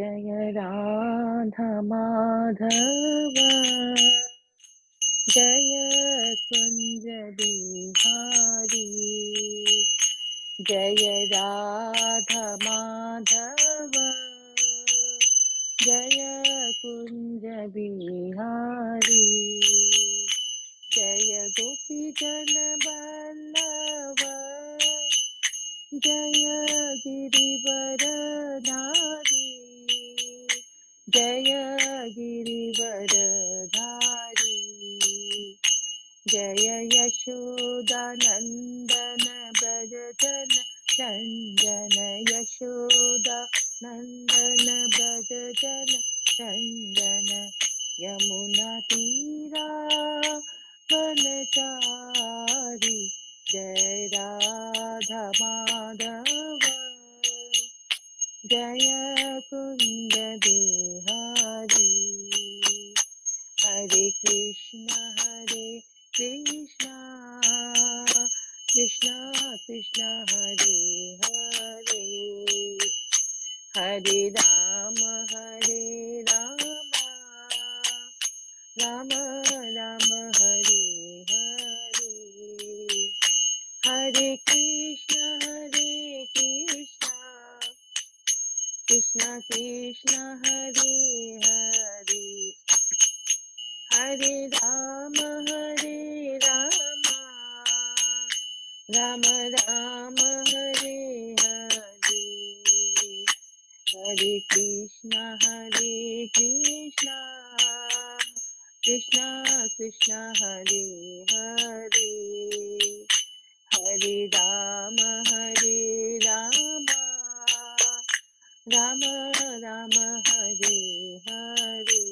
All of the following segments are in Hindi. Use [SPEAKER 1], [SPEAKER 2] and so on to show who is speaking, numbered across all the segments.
[SPEAKER 1] जय राधा माधव जय कुंज बिहारी जय राधा माधव जय कुंज बिहारी जय गोपी जन वल्लभ जय गिरिवरधारी जय गिरिवरधारी जय यशोदानंदन ब्रज जन नंदन यशोदानंदन ब्रज जन नंदन यमुना तीरा वनचारी जय राधा माधव जय कुंज बिहारी हरे कृष्णा कृष्णा कृष्णा हरे हरे हरे राम राम राम हरे हरे हरे कृष्णा कृष्णा कृष्णा हरे हरे हरे राम राम राम हरे हरे हरे कृष्णा कृष्णा कृष्णा हरे हरे हरे राम राम राम हरे हरे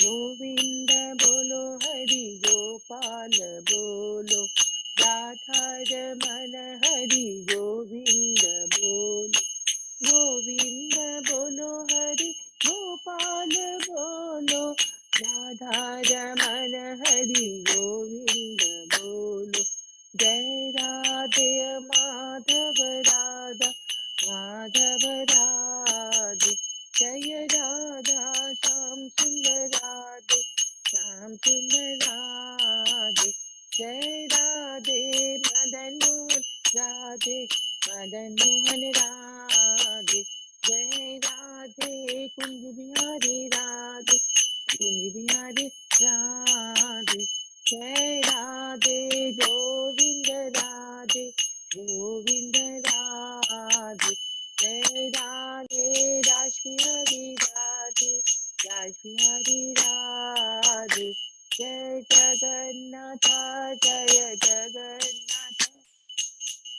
[SPEAKER 1] गोविंद बोलो हरि गोपाल बोलो राधा रमन हरि गोविंद बोलो हरि गोपाल बोलो राधा रमन हरि गोविंद बोलो जय राधे माधव राधे जय राधा श्याम सुंदर राधे जय राधे मदन मोहन राधे जय राधे कुंज बिहारी राधे जय राधे गोविंद राधे जय राधे रासबिहारी राधे जय जगन्नाथ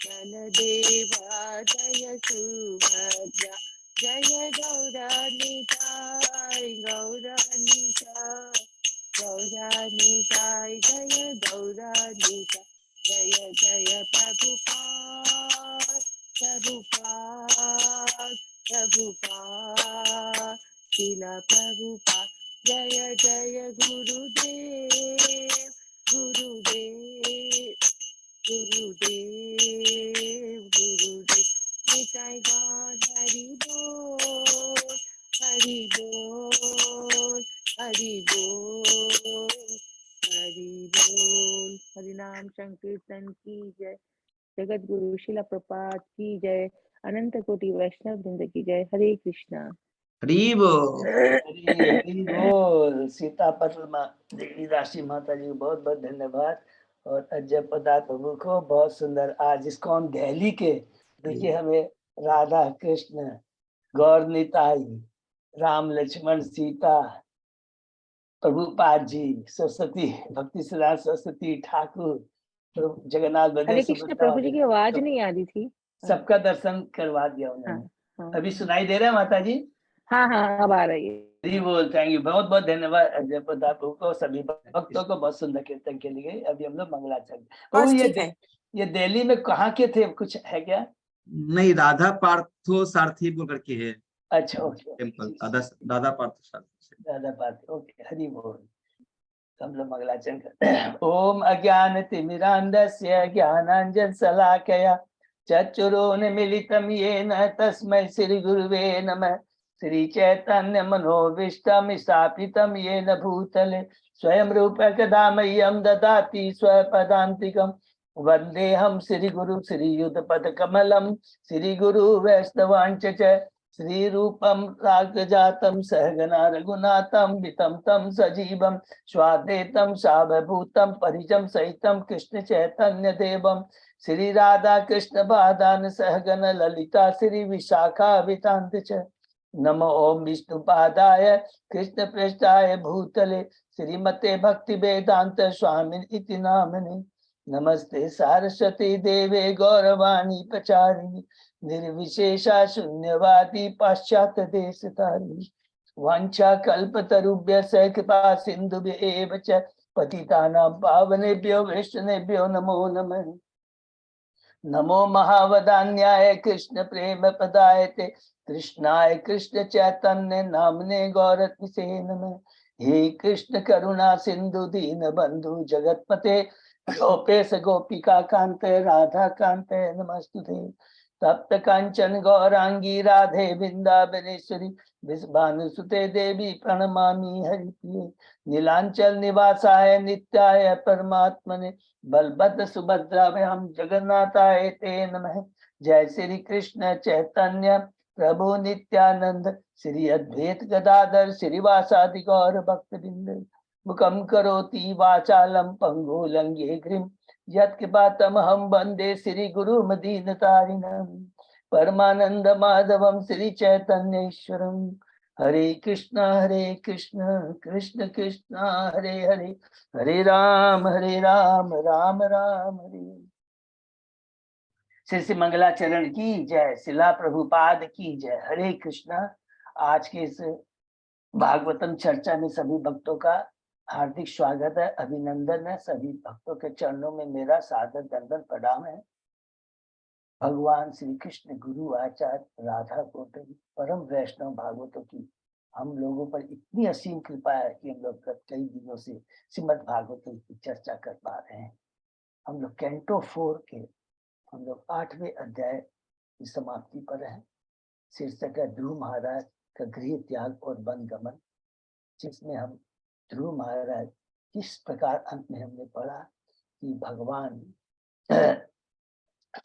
[SPEAKER 1] बलदेवा जय सुभद्रा जय गौरानिताय जय गौरानिताय जय जय प्रभुपाद शिला प्रभुपाद जय जय गुरुदेव निताय गौर हरि बोल हरिनाम संकीर्तन की जय जगत गुरु शिला प्रपात की जय अनंत कोटि वैष्णव वृंद की जय हरे कृष्णा
[SPEAKER 2] हरि बोल सीता पटल देवी दासी माता जी को बहुत बहुत धन्यवाद और अजय पदार्थ प्रभु को बहुत सुंदर। आज इस्कॉन दिल्ली के देखिए हमें राधा कृष्ण गौर निताई राम लक्ष्मण सीता प्रभुपाद जी सरस्वती भक्ति सिद्धांत सरस्वती ठाकुर जगन्नाथ
[SPEAKER 1] हरे कृष्ण प्रभु जी की आवाज नहीं आ रही थी
[SPEAKER 2] सबका दर्शन करवा दिया उन्होंने।
[SPEAKER 1] हाँ।
[SPEAKER 2] अभी सुनाई दे रहा है माता जी?
[SPEAKER 1] हाँ अब आ रही है।
[SPEAKER 2] हरि बोल। थैंक यू, बहुत बहुत धन्यवाद अजय प्रताप को सभी भक्तों को बहुत सुंदर कीर्तन के लिए। अभी हम लोग मंगलाचरण ये दिल्ली में कहाँ के थे, कुछ है क्या?
[SPEAKER 3] नहीं, राधा पार्थो सारथी बोल करके है।
[SPEAKER 2] अच्छा ओके
[SPEAKER 3] टेम्पल दादा पार्थो सारथी।
[SPEAKER 2] ओके हरि बोल। हम लोग मंगलाचरण करते हैं। ओम अज्ञान तिमिरांधस्य ज्ञानांजन शलाकया चक्षुरोन्मीलितं येन तस्मै श्री गुरुवे नमः। श्री चैतन्य मनोभीष्टं स्थापितं येन भूतले स्वयं रूप कदा मह्यं ददाति स्वपदान्तिकं। वन्देऽहं श्री गुरु श्रीयुतपद कमलं श्री गुरु वैष्णवांच च श्री रूपं रागजातं सहगना रघुनाथं वितं तं सजीवं स्वाद्वैतं सावभूतं परिजं सहितं कृष्ण चैतन्य देवं श्री राधा कृष्ण पादान सहगन ललिता श्री विशाखा वितांत च। नमो ओम विष्णुपादाय कृष्ण पृष्ठाय भूतले श्रीमते भक्ति वेदांत स्वामी इति नामने। नमस्ते सारस्वती देवे गौरवाणी प्रचारिणी निर्विशेषा शून्यवादी पाश्चात्य देश तारिणी। वांछा कल्पतरुभ्यः कृपा सिन्धुभ्यः च पतितानां पावनेभ्यो वैष्णवेभ्यो नमो नमः। नमो महावदान्याय कृष्ण प्रेम पदाय ते कृष्णाय कृष्ण चैतन्य नामने गौरत्से नमः। हे कृष्ण करुणा सिंधु दीन बंधु जगतपते गोपेश गोपिका कांत राधा कांत नमस्तुते। तप्त कांचन गौरांगी राधे वृंदावनेश्वरी विश्वानुसुते देवी प्रणमामि हरिप्रिये। नीलांचल निवासाय नित्याय परमात्मने बलभद्र सुभद्राभ्याम जगन्नाथाय ते नमः। जय श्री कृष्ण चैतन्य प्रभु नित्यानंद श्री अद्वैत गदाधर श्रीवासादि गौर भक्तवृंद। मुखं करोति वाचालं पंगु लंघे यत्कृपातमहं वन्दे श्री गुरुमदीनतारिणं। परमानंद माधवं श्री चैतन्येश्वरं। हरे कृष्ण कृष्ण कृष्ण हरे हरे हरे राम राम राम हरे। श्री श्री मंगलाचरण की जय, शिला प्रभुपाद की जय। हरे कृष्णा। आज के इस भागवतम चर्चा में सभी भक्तों का हार्दिक स्वागत है, अभिनंदन है। सभी भक्तों के चरणों में मेरा सादर दंडन प्रणाम है। भगवान श्री कृष्ण गुरु आचार्य राधा गोविंद परम वैष्णव भागवतों की हम लोगों पर इतनी असीम कृपा है कि हम लोग कई दिनों से श्रीमद् भागवतम की चर्चा कर पा रहे हैं। हम लोग कैंटो 4 के हम लोग 8वें अध्याय की समाप्ति पर हैं। शीर्षक है ध्रुव महाराज का गृह त्याग और वन गमन, जिसमें हम ध्रुव महाराज किस प्रकार अंत में हमने पढ़ा कि भगवान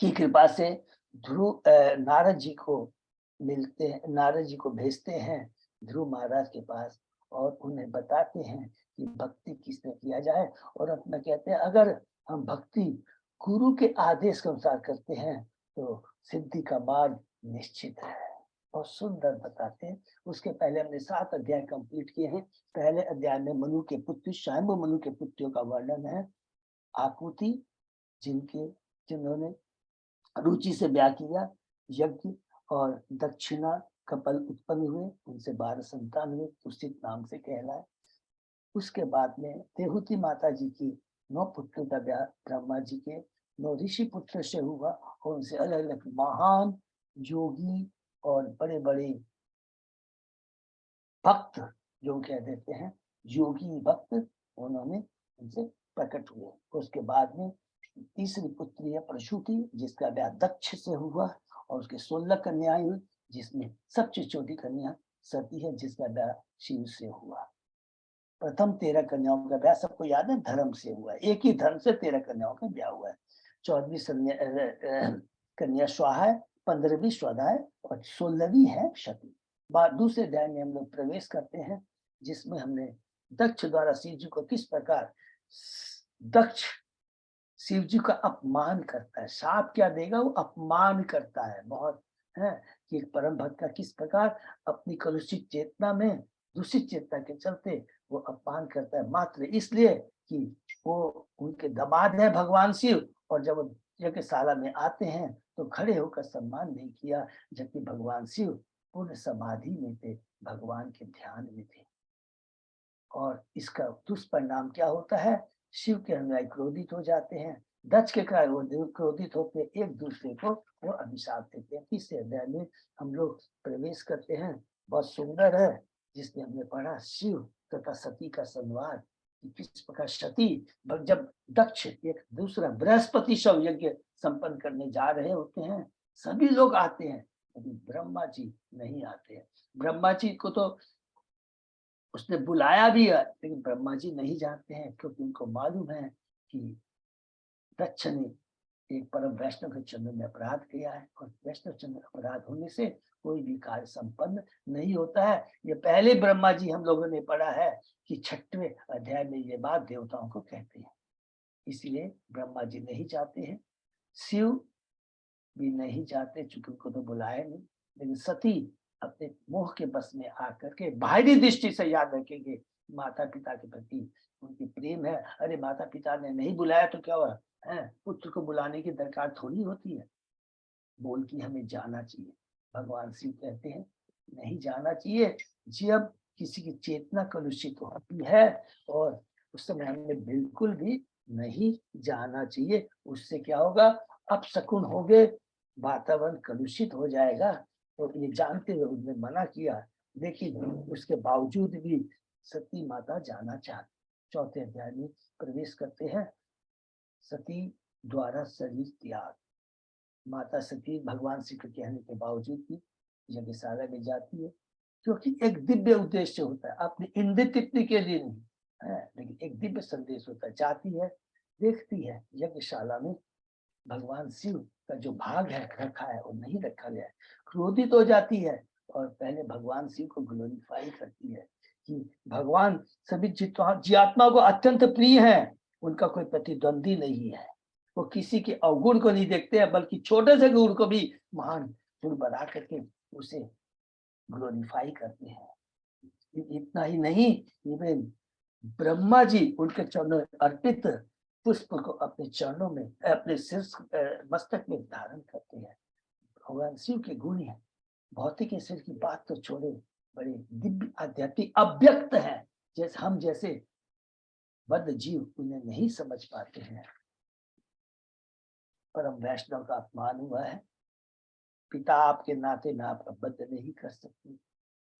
[SPEAKER 2] की कृपा से ध्रुव नारद जी को मिलते हैं, नारद जी को भेजते हैं ध्रुव महाराज के पास और उन्हें बताते हैं कि भक्ति किसने किया जाए। और अपना कहते हैं अगर हम भक्ति गुरु के आदेश के अनुसार करते हैं तो सिद्धि का मार्ग निश्चित है। बहुत सुंदर बताते हैं। उसके पहले हमने 7 अध्याय कंप्लीट किए हैं। पहले अध्याय में मनु के पुत्र स्वयं मनु के पुत्रों का वर्णन है। आकुति जिन्होंने रुचि से ब्याह किया, यज्ञ और दक्षिणा कपल उत्पन्न हुए, उनसे 12 संतान हुए, तुषित नाम से कहलाए। उसके बाद में देहूति माता जी की 9 पुत्रों का ब्याह ब्रह्मा जी के 9 ऋषि पुत्र से हुआ और उनसे अलग अलग महान योगी और बड़े बड़े भक्त जो कह देते हैं योगी भक्त, उन्होंने उनसे प्रकट हुए। उसके बाद में तीसरी पुत्री है प्रसूति, जिसका ब्याह दक्ष से हुआ और उसके 16 कन्याएं हुई, जिसमें सबसे छोटी कन्या सती है, जिसका ब्याह शिव से हुआ। प्रथम 13 कन्याओं का ब्याह सबको याद है, धर्म से हुआ। एक ही धर्म से 13 कन्याओं का ब्याह हुआ है। 14वीं कन्या स्वाहा है, 15वीं स्वधा है और 16वीं है सती। दूसरे अध्याय में हम लोग प्रवेश करते हैं, जिसमें हमने दक्ष द्वारा शिव जी को किस प्रकार दक्ष शिव जी का अपमान करता है। शाप क्या देगा, वो अपमान करता है बहुत है कि एक परम भक्त का किस प्रकार अपनी कलुषित चेतना में दूषित चेतना के चलते वो अपमान करता है, मात्र इसलिए कि वो उनके दामाद है भगवान शिव। और जब वो यज्ञशाला में आते हैं तो खड़े होकर सम्मान नहीं किया, जबकि भगवान शिव पूर्ण समाधि में थे, भगवान के ध्यान में थे। और इसका दुष्परिणाम क्या होता है, शिव के अनुयायी क्रोधित हो जाते हैं। दक्ष के कारण वो क्रोधित होते, एक दूसरे को वो अभिशाप देते हैं। तीसरे अध्याय में हम लोग प्रवेश करते हैं, बहुत सुंदर है, जिसमें हमने पढ़ा शिव तथा सती का संवाद कि किस प्रकार सती जब दक्ष एक दूसरा बृहस्पति शव यज्ञ संपन्न करने जा रहे होते हैं, सभी लोग आते हैं, लेकिन ब्रह्मा जी नहीं आते हैं। ब्रह्मा जी को तो उसने बुलाया भी है, लेकिन ब्रह्मा जी नहीं जानते हैं, क्योंकि उनको मालूम है कि दक्ष ने एक परम वैष्णव के चरण में अपराध किया है, और वैष्णव चरण में अपराध होने से कोई भी कार्य संपन्न नहीं होता है। ये पहले ब्रह्मा जी हम लोगों ने पढ़ा है कि 6वें अध्याय में ये बात देवताओं को कहते हैं। इसलिए ब्रह्मा जी नहीं चाहते हैं, शिव भी नहीं चाहते, चूंकि उनको तो बुलाया नहीं। लेकिन सती अपने मोह के बस में आकर के बाहरी दृष्टि से याद रखेंगे माता पिता के प्रति उनकी प्रेम है। अरे माता पिता ने नहीं बुलाया तो क्या हुआ है, पुत्र को बुलाने की दरकार थोड़ी होती है, बोल की हमें जाना चाहिए। भगवान शिव कहते हैं नहीं जाना चाहिए। जब किसी की चेतना कलुषित होती है और उस समय हमें बिल्कुल भी नहीं जाना चाहिए। उससे क्या होगा, अपशकुन हो गए, वातावरण कलुषित हो जाएगा। तो ये जानते हुए उन्होंने मना किया, लेकिन उसके बावजूद भी सती माता जाना चाहती। 4थे अध्याय में प्रवेश करते हैं। सती द्वारा शरीर त्याग। माता सती भगवान शिव के कहने के बावजूद भी यज्ञशाला में जाती है, क्योंकि एक दिव्य उद्देश्य होता है, अपनी इंद्र तृप्ति के लिए नहीं है, लेकिन एक दिव्य संदेश होता है। जाती है, देखती है यज्ञशाला में भगवान शिव का जो भाग है रखा है वो नहीं रखा गया है। क्रोधित हो जाती है और पहले भगवान शिव को ग्लोरीफाई करती है कि भगवान सभी जीवात्मा को अत्यंत प्रिय है, उनका कोई प्रतिद्वंदी नहीं है। वो किसी के अवगुण को नहीं देखते हैं, बल्कि छोटे से गुण को भी महान गुण बना करके उसे ग्लोरीफाई करते हैं। इतना ही नहीं, इवन ब्रह्मा जी उनके चरणों में अर्पित पुष्प को अपने चरणों में अपने सिर मस्तक में धारण करते हैं। भगवान शिव के गुण है, भौतिक ईश्वर की बात तो छोड़े, बड़े दिव्य आध्यात्मिक अव्यक्त है, जैसे हम जैसे बद्ध जीव उन्हें नहीं समझ पाते हैं। परम वैष्णव का अपमान हुआ है। पिता आपके नाते मैं आपका बद्ध नहीं कर सकती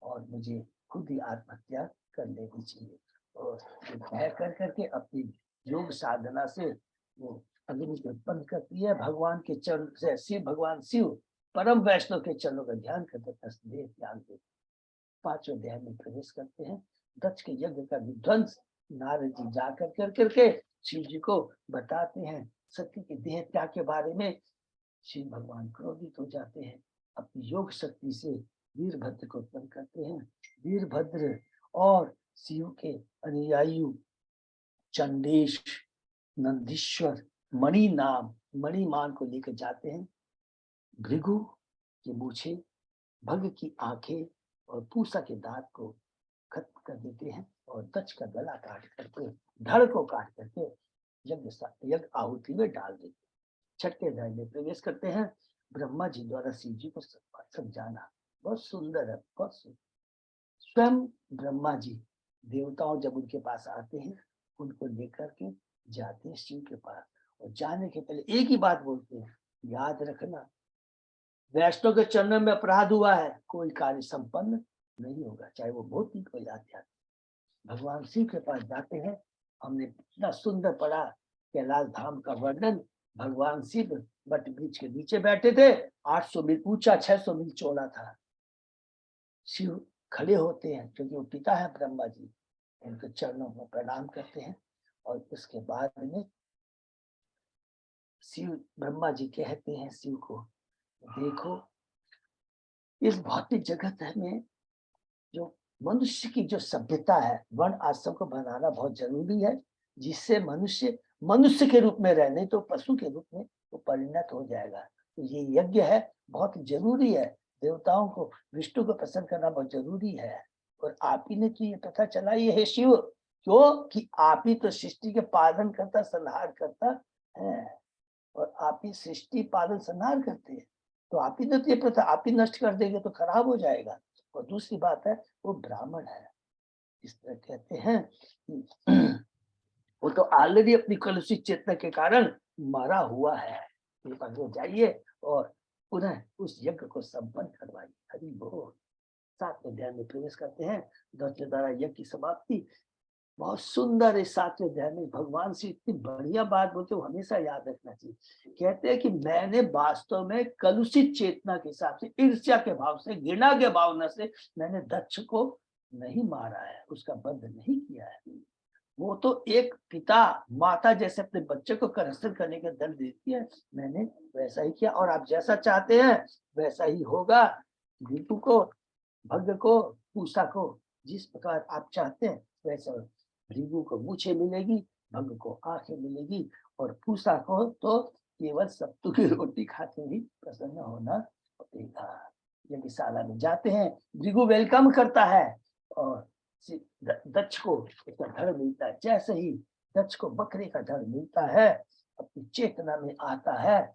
[SPEAKER 2] और मुझे खुद ही आत्महत्या कर लेनी चाहिए। और कह कर करके अपनी योग साधना से वो अग्नि उत्पन्न करती है। भगवान के चरण से शिव भगवान शिव परम वैष्णव के चरणों का ध्यान करते तस्वीर ध्यान देते। 5वें अध्याय में प्रवेश करते हैं। दक्ष के यज्ञ का विध्वंस नारद जी जाकर कर करके शिव जी को बताते हैं। सती के देह त्याग के बारे में शिव भगवान क्रोधित हो जाते हैं, अपनी योग शक्ति से वीरभद्र को उत्पन्न करते हैं। वीरभद्र और शिव के अनुयायी चंडेश नंदीश्वर मणिमान को लेकर जाते हैं। भृगु की मूछे, भग की आंखें और पूसा के दांत को खत्म कर देते हैं और दक्ष का गला काट करके धड़ को काट करके यज्ञ आहुति में डाल देते हैं। 6ठे अध्याय में प्रवेश करते हैं। ब्रह्मा जी द्वारा शिव जी को समझाना बहुत सुंदर है, बहुत सुंदर। स्वयं ब्रह्मा जी देवताओं जब उनके पास आते हैं, उनको लेकर के जाते हैं शिव के पास, और जाने के पहले एक ही बात बोलते हैं, याद रखना वैष्णव के चरणों में अपराध हुआ है, कोई कार्य संपन्न नहीं होगा, चाहे वो भौतिक हो या आध्यात्मिक। भगवान शिव के पास जाते हैं। हमने इतना सुंदर पढ़ा कैलाश धाम का वर्णन। भगवान शिव बट वृक्ष के नीचे बैठे थे, 800 मील ऊंचा, 600 मील चौड़ा था। शिव खड़े होते हैं, क्योंकि वो पिता है ब्रह्मा जी, उनके चरणों में प्रणाम करते हैं। और उसके बाद में शिव ब्रह्मा जी कहते हैं शिव को, देखो इस भौतिक जगत में जो मनुष्य की जो सभ्यता है, वन आश्रम को बनाना बहुत जरूरी है, जिससे मनुष्य मनुष्य के रूप में रहे, नहीं तो पशु के रूप में वो परिणत हो जाएगा। तो ये यज्ञ है, बहुत जरूरी है। देवताओं को विष्णु को प्रसन्न करना बहुत जरूरी है। और आप ही ने तो ये पता चला ये है शिव, क्यों कि आप ही तो सृष्टि के पालन करता संहार करता है, और आप ही सृष्टि पालन संहार करते हैं। तो आप ही ने तो ये पता, आप ही नष्ट कर देंगे तो खराब हो जाएगा। और दूसरी बात है वो ब्राह्मण है, इस तरह कहते हैं कि वो तो ऑलरेडी अपनी कलुषित चेतना के कारण मरा हुआ है। जाइए और पुनः उस यज्ञ को संपन्न करवाइए। हरि बोल। 7वें अध्याय में प्रवेश करते हैं। दक्ष द्वारा यज्ञ की समाप्ति। बहुत सुंदर इस 7वें अध्याय में भगवान से इतनी बढ़िया बात बोलते हो, हमेशा याद रखना चाहिए। कहते हैं कि मैंने वास्तव में कलुषित चेतना के हिसाब से, ईर्ष्या के भाव से, घृणा के भावना से मैंने दक्ष को नहीं मारा है, उसका वध नहीं किया है। वो तो एक पिता माता जैसे अपने बच्चे को करहस्तर करने का दंड देती है, मैंने वैसा ही किया और आप जैसा चाहते हैं वैसा ही होगा। भृगु को, भग को, पूषा को जिस प्रकार आप चाहते हैं वैसा। भृगु को मूछें मिलेगी, भग को आंखें मिलेगी और पूषा को तो केवल सत्तू की रोटी खाते ही प्रसन्न होना पड़ेगा। यज्ञशाला में जाते हैं, भृगु वेलकम करता है और दक्ष को उसका धड़ मिलता है। जैसे ही दक्ष को बकरे का धड़ मिलता है, अपनी चेतना में आता है,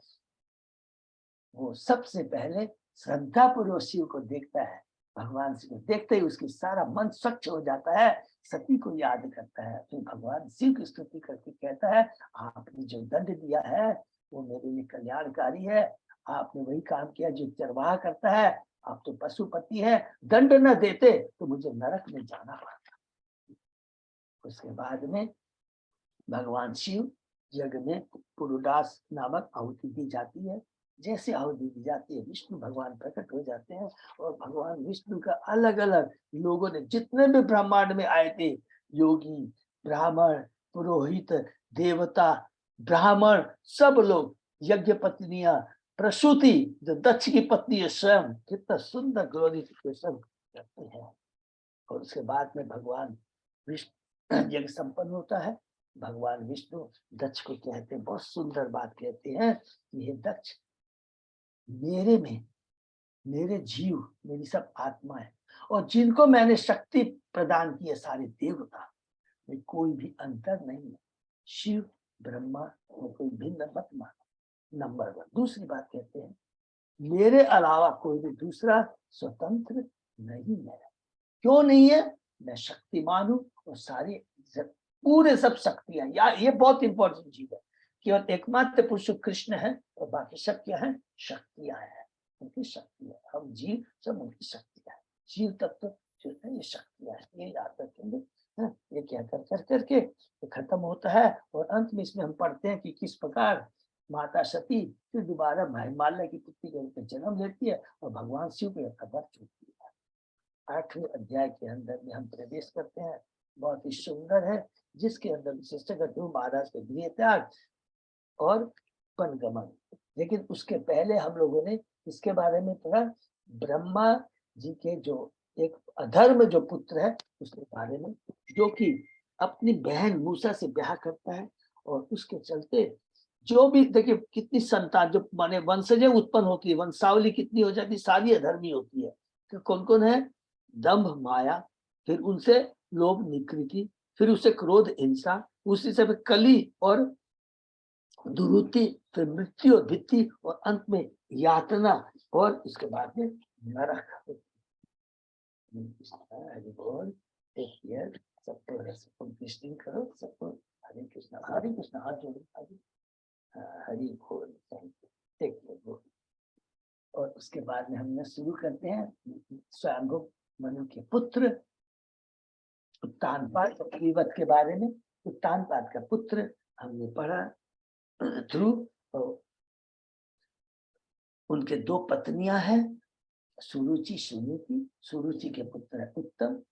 [SPEAKER 2] वो सबसे पहले श्रद्धा पूर्वक शिव को देखता है। भगवान शिव को देखते ही उसकी सारा मन स्वच्छ हो जाता है, सती को याद करता है, फिर भगवान शिव की स्तुति करके कहता है आपने जो दंड दिया है वो मेरे लिए कल्याणकारी है। आपने वही काम किया जो चरवाहा करता है, आप तो पशुपति है, दंड न देते तो मुझे नरक में जाना पड़ता। उसके बाद में भगवान शिव यज्ञ में पुरुडास नामक आहुति दी जाती है। जैसे आहुति दी जाती है, विष्णु भगवान प्रकट हो जाते हैं और भगवान विष्णु का अलग अलग लोगों ने, जितने भी ब्रह्मांड में आए थे, योगी, ब्राह्मण, पुरोहित, देवता, ब्राह्मण, सब लोग, यज्ञ पत्नियां, प्रसूति जो दक्ष की पत्नी है स्वयं, कितना सुंदर ग्लोरिफिकेशन करते हैं। और उसके बाद में भगवान विष्णु यज्ञ संपन्न होता है। भगवान विष्णु दक्ष को कहते हैं, बहुत सुंदर बात कहते हैं, ये दक्ष मेरे में, मेरे जीव, मेरी सब आत्मा है और जिनको मैंने शक्ति प्रदान की है सारे देवता, में कोई भी अंतर नहीं है। शिव ब्रह्मा में कोई भिन्न मत मानो। नंबर 1। दूसरी बात कहते हैं, मेरे अलावा कोई भी दूसरा स्वतंत्र नहीं है। क्यों नहीं है? मैं शक्तिमान हूं और सारी पूरे सब शक्तियां, या ये बहुत इंपॉर्टेंट चीज है, केवल एकमात्र पुरुष कृष्ण है और बाकी सब क्या है? शक्तियां हैं, उनकी शक्तियां। हम जीव सब उनकी शक्तियां है। जीव तत्व जो है ये शक्तियां है, ये याद रखेंगे। ये क्या कर करके खत्म होता है और अंत में इसमें हम पढ़ते हैं कि किस प्रकार माता सती फिर दोबारा हिमालय की पुत्री के रूप में जन्म लेती है और भगवान शिव को खबर चुकती है। 8वें अध्याय के अंदर में हम प्रवेश करते हैं, बहुत ही सुंदर है, जिसके अंदर विशेषकर ध्रुव महाराज के गृह त्याग और वनगमन। लेकिन उसके पहले हम लोगों ने इसके बारे में पढ़ा, ब्रह्मा जी के जो एक अधर्म जो पुत्र है उसके बारे में, जो कि अपनी बहन मूसा से ब्याह करता है और उसके चलते जो भी, देखिए कितनी संतान, जो माने वंशजें उत्पन्न होती है, वंशावली कितनी हो जाती है, सारी अधर्मी होती है। तो कौन कौन है? दंभ माया, फिर उनसे लोभ निकृति, फिर उससे क्रोध हिंसा, उसी से फिर कली और दुरुति, फिर मृत्यु और भित्ति और अंत में यातना और इसके बाद में नरक। हरि बोल। सबको कृष्ण करो, सबको हरे कृष्ण हाथ जोड़ो, हरि बोल। बोल। और उसके बाद में हम शुरू करते हैं स्वयंभू मनु के पुत्र उत्तानपाद के बारे में। उत्तानपाद का पुत्र हमने पढ़ा ध्रुव, और उनके 2 पत्नियां हैं, सुरुचि सुनीति। सुरुचि के पुत्र है उत्तम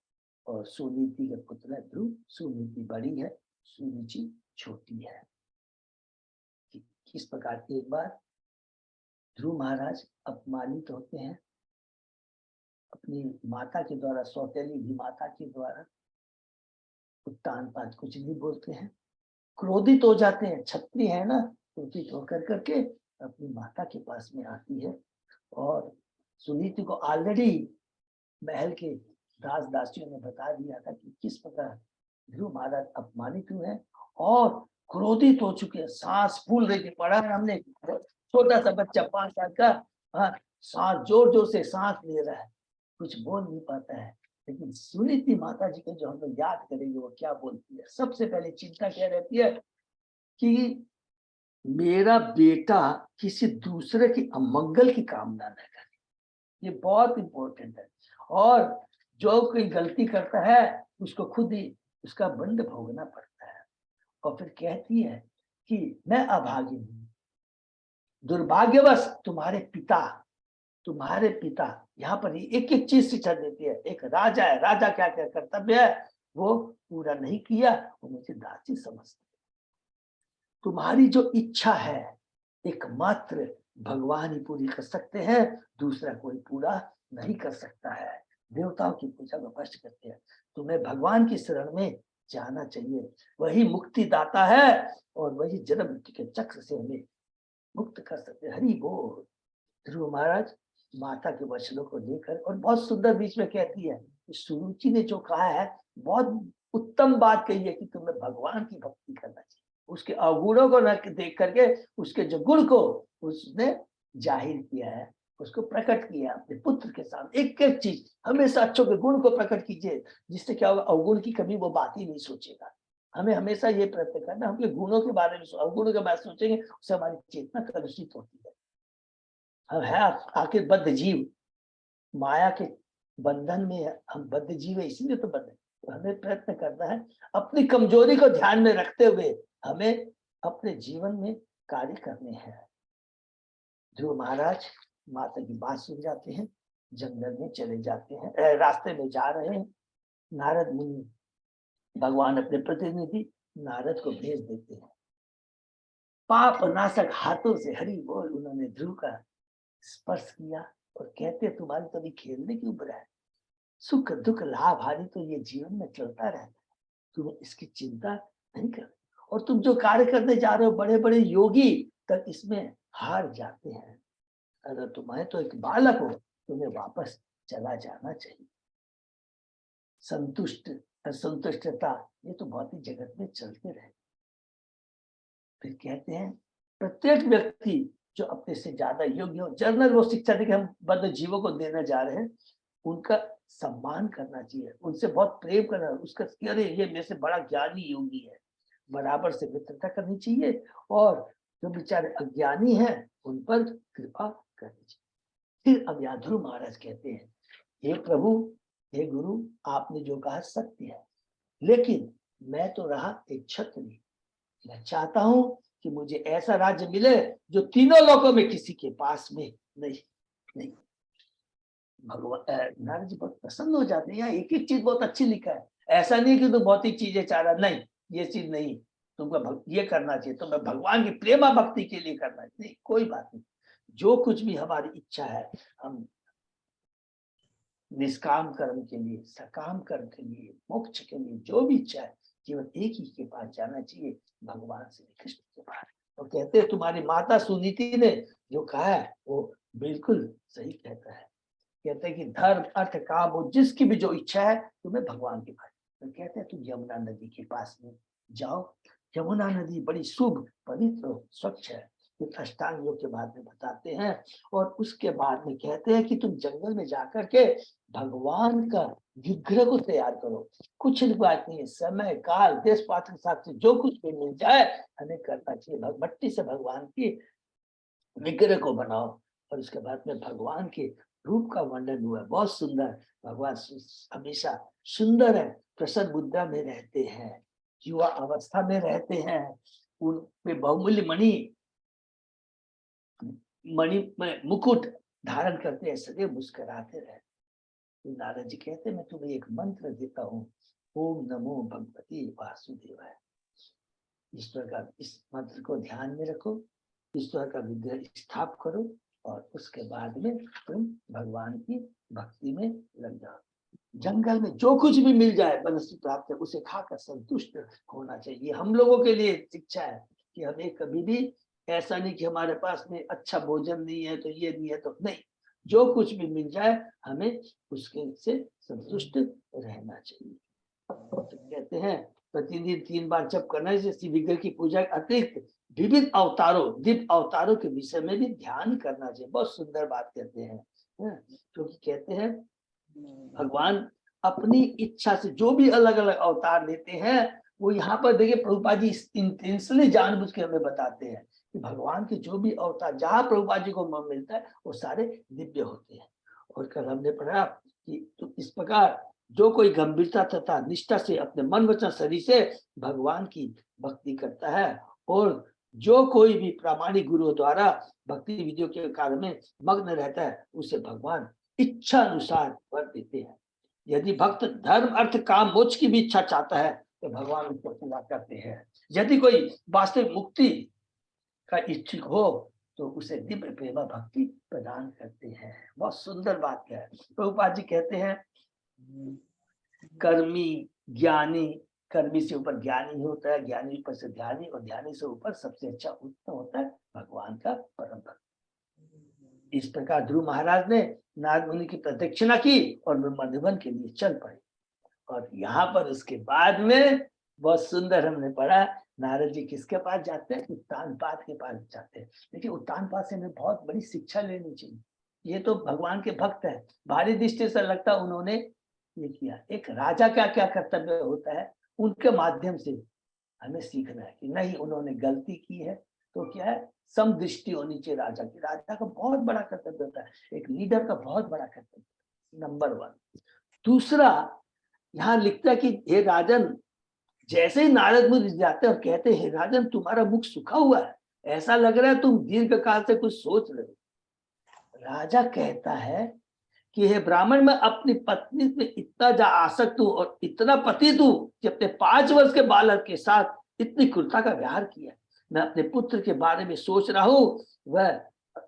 [SPEAKER 2] और सुनीति के पुत्र है ध्रुव। सुनीति बड़ी है, सुरुचि छोटी है। किस प्रकार एक बार ध्रुव महाराज अपमानित होते हैं अपनी माता के द्वारा, सौतेली भी माता के द्वारा। उत्तानपाद कुछ नहीं बोलते हैं, क्रोधित हो जाते हैं, क्षत्रिय है ना, क्रोधित होकर करके अपनी माता के पास में आती है। और सुनीति को ऑलरेडी महल के दास दासियों ने बता दिया था कि किस प्रकार ध्रुव महाराज अपमानित हुए हैं और क्रोधित हो चुके हैं, सांस फूल रही थी। पढ़ा है हमने, छोटा सा बच्चा 5 साल का, सांस जोर जोर से सांस ले रहा है, कुछ बोल नहीं पाता है। लेकिन सुनीति माता जी को जो हम लोग याद करेंगे वो क्या बोलती है? सबसे पहले चिंता क्या रहती है कि मेरा बेटा किसी दूसरे की अमंगल की कामना न करे। ये बहुत इंपॉर्टेंट है। और जो कोई गलती करता है उसको खुद ही उसका दंड भोगना पड़ता है। और फिर कहती है कि मैं अभागी हूं, दुर्भाग्यवश तुम्हारे पिता यहाँ पर एक एक चीज शिक्षा देती है। एक राजा है, राजा क्या क्या कर्तव्य है वो पूरा नहीं किया, वो मुझे दासी समझते। तुम्हारी जो इच्छा है एकमात्र भगवान ही पूरी कर सकते हैं, दूसरा कोई पूरा नहीं कर सकता है। देवताओं की पूजा में कष्ट करते हैं, तुम्हें भगवान की शरण में जाना चाहिए। वही मुक्ति दाता है और वही जन्म मृत्यु के चक्र से हमें मुक्त कर सकते हैं। हरि बोल। ध्रुव महाराज माता के वचनों को लेकर और बहुत सुंदर बीच में कहती है, सुरुचि ने जो कहा है बहुत उत्तम बात कही है कि तुम्हें भगवान की भक्ति करना चाहिए। उसके अवगुणों को न देख करके उसके जो गुण को उसने जाहिर किया है, उसको प्रकट किया अपने पुत्र के सामने। एक एक चीज हमेशा अच्छों के गुण को प्रकट कीजिए, जिससे क्या होगा, अवगुण की कभी वो बात ही नहीं सोचेगा। हमें हमेशा ये प्रयत्न करना, हम अपने गुणों के बारे में अवगुणों के बारे में सोचेंगे, उससे हमारी चेतना कलुषित होती है। हम है आखिर बद्ध जीव, माया के बंधन में हम बद्ध जीव है, इसीलिए तो बद्ध। तो हमें प्रयत्न करना है अपनी कमजोरी को ध्यान में रखते हुए हमें अपने जीवन में कार्य करने हैं। ध्रुव महाराज माता की बात सुन जाते हैं, जंगल में चले जाते हैं, रास्ते में जा रहे हैं। नारद मुनि, भगवान अपने प्रतिनिधि नारद को भेज देते हैं। पाप नाशक हाथों से हरि बोल उन्होंने ध्रुव का स्पर्श किया और कहते तुम्हारी तो अभी खेलने की उम्र है, सुख दुख लाभ हानि तो ये जीवन में चलता रहता है, तुम्हें इसकी चिंता नहीं कर। और तुम जो कार्य करने जा रहे हो, बड़े बड़े योगी तक इसमें हार जाते हैं। अगर तुम्हें तो एक बालक हो, तुम्हें वापस चला जाना चाहिए। संतुष्ट असंतुष्टता ये तो भौतिक जगत में चलते रहे। फिर कहते हैं प्रत्येक व्यक्ति जो अपने से ज्यादा योग्य हो, जर्नल वो शिक्षा देके हम बद्ध जीवों को देने जा रहे हैं, उनका सम्मान करना चाहिए, उनसे बहुत प्रेम करना। उसका अरे ये मेरे से बड़ा ज्ञानी योगी है, बराबर से मित्रता करनी चाहिए। और जो बेचारे अज्ञानी हैं उन पर कृपा करनी चाहिए। फिर अब यहाँ ध्रुव महाराज कहते हैं, हे प्रभु, हे गुरु, आपने जो कहा सत्य है, लेकिन मैं तो रहा एक क्षत्रिय। मैं चाहता हूं कि मुझे ऐसा राज्य मिले जो तीनों लोकों में किसी के पास में नहीं। भगवान नारद जी बहुत प्रसन्न हो जाते हैं। यहाँ एक एक चीज बहुत अच्छी लिखा है। ऐसा नहीं कि तुम भौतिक चीजें चाह रहा, नहीं ये चीज नहीं, तुमको ये करना चाहिए, तुम्हें भगवान की प्रेमा भक्ति के लिए करना चाहिए। नहीं, कोई बात नहीं, जो कुछ भी हमारी इच्छा है, हम निष्काम कर्म के लिए, सकाम कर्म के लिए, मोक्ष के लिए जो भी इच्छा है, केवल एक ही के पास जाना चाहिए, भगवान श्री कृष्ण के पास। तो कहते हैं तुम्हारी माता सुनीति ने जो कहा है वो बिल्कुल सही कहता है। कहते हैं कि धर्म अर्थ काम हो, जिसकी भी जो इच्छा है तुम्हें भगवान के पास। तो कहते हैं तुम यमुना नदी के पास में जाओ। यमुना नदी बड़ी शुभ, पवित्र, स्वच्छ है। अष्टांग योग के बाद में बताते हैं। और उसके बाद में कहते हैं कि तुम जंगल में जाकर के भगवान का विग्रह को तैयार करो। कुछ बात नहीं है, समय काल देश पात्र के हिसाब से जो कुछ भी मिल जाए हमें करना चाहिए। मट्टी से भगवान की विग्रह को बनाओ। और उसके बाद में भगवान के रूप का वर्णन हुआ है, बहुत सुंदर। भगवान हमेशा सुंदर है, प्रसन्न मुद्रा में रहते हैं, युवा अवस्था में रहते हैं, उन पे बहुमूल्य मणि में मुकुट धारण करते हैं, सदैव मुस्कुराते रहे। तो नारद जी कहते हैं मैं तुम्हें एक मंत्र देता हूँ, ओम नमो भगवती वासुदेवाय। ईश्वर का इस मंत्र को ध्यान में रखो, ईश्वर का विग्रह स्थापित करो और उसके बाद में तुम भगवान की भक्ति में लग जाओ। जंगल में जो कुछ भी मिल जाए वनस्पति प्राप्त है, उसे खाकर संतुष्ट होना चाहिए। हम लोगों के लिए शिक्षा है कि हमें कभी भी ऐसा नहीं कि हमारे पास में अच्छा भोजन नहीं है तो ये नहीं है तो नहीं, जो कुछ भी मिल जाए हमें उसके से संतुष्ट रहना चाहिए। तो कहते हैं प्रतिदिन 3 बार जप करना चाहिए। विग्रह की पूजा अतिरिक्त विविध अवतारों, दिव्य अवतारों के विषय में भी ध्यान करना चाहिए। बहुत सुंदर बात कहते हैं, क्योंकि कहते हैं भगवान अपनी इच्छा से जो भी अलग अलग अवतार लेते हैं, वो यहाँ पर देखिए प्रभुपाद जी इंटेंशनली जानबूझ के हमें बताते हैं कि भगवान के जो भी अवतार जहाँ प्रभुपाद जी को मन मिलता है वो सारे दिव्य होते हैं। और कल हमने पढ़ा कि तो इस प्रकार जो कोई गंभीरता तथा निष्ठा से अपने मन वचन शरीर से भगवान की भक्ति करता है, और जो कोई भी प्रामाणिक गुरु द्वारा भक्ति विधियों के कार्य में मग्न रहता है, उसे भगवान इच्छा अनुसार वर देते हैं। यदि भक्त धर्म अर्थ काम मोक्ष की भी इच्छा चाहता है तो भगवान उसको पूरा करते हैं। यदि कोई वास्तविक मुक्ति का इच्छुक हो तो उसे दिव्य प्रेम भक्ति प्रदान करते हैं। बहुत सुंदर बात है। प्रभुपाद जी कहते हैं, कर्मी ज्ञानी, कर्मी से ऊपर ज्ञानी होता है, ज्ञानी ऊपर से ध्यानी, और ध्यानी से ऊपर सबसे अच्छा उत्तम होता है भगवान का परम भक्त। इस प्रकार ध्रुव महाराज ने नारद मुनि की प्रदक्षिणा की और वे मधुबन के लिए चल पड़े। और यहाँ पर उसके बाद में बहुत सुंदर हमने पढ़ा, नारद जी किसके पास जाते हैं? उत्तानपाद के पास जाते हैं। लेकिन उत्तानपाद से हमें बहुत बड़ी शिक्षा लेनी चाहिए। ये तो भगवान के भक्त है, भारी दृष्टि से लगता उन्होंने ये किया। एक राजा का क्या कर्तव्य होता है, उनके माध्यम से हमें सीखना है कि नहीं उन्होंने गलती की है तो क्या है, समदृष्टि होनी चाहिए राजा की। राजा का बहुत बड़ा कर्तव्य होता है, एक लीडर का बहुत बड़ा कर्तव्य, नंबर 1। दूसरा, यहाँ लिखता है कि हे राजन, जैसे ही नारद मुनि जाते और कहते हे राजन तुम्हारा मुख सूखा हुआ है, ऐसा लग रहा है तुम दीर्घ काल से कुछ सोच रहे हो। राजा कहता है कि हे ब्राह्मण, मैं अपनी पत्नी में इतना जा आसक्त हूं और इतना पतित हूं कि अपने 5 वर्ष के बालक के साथ इतनी क्रूरता का व्यवहार किया। मैं अपने पुत्र के बारे में सोच रहा हूं, वह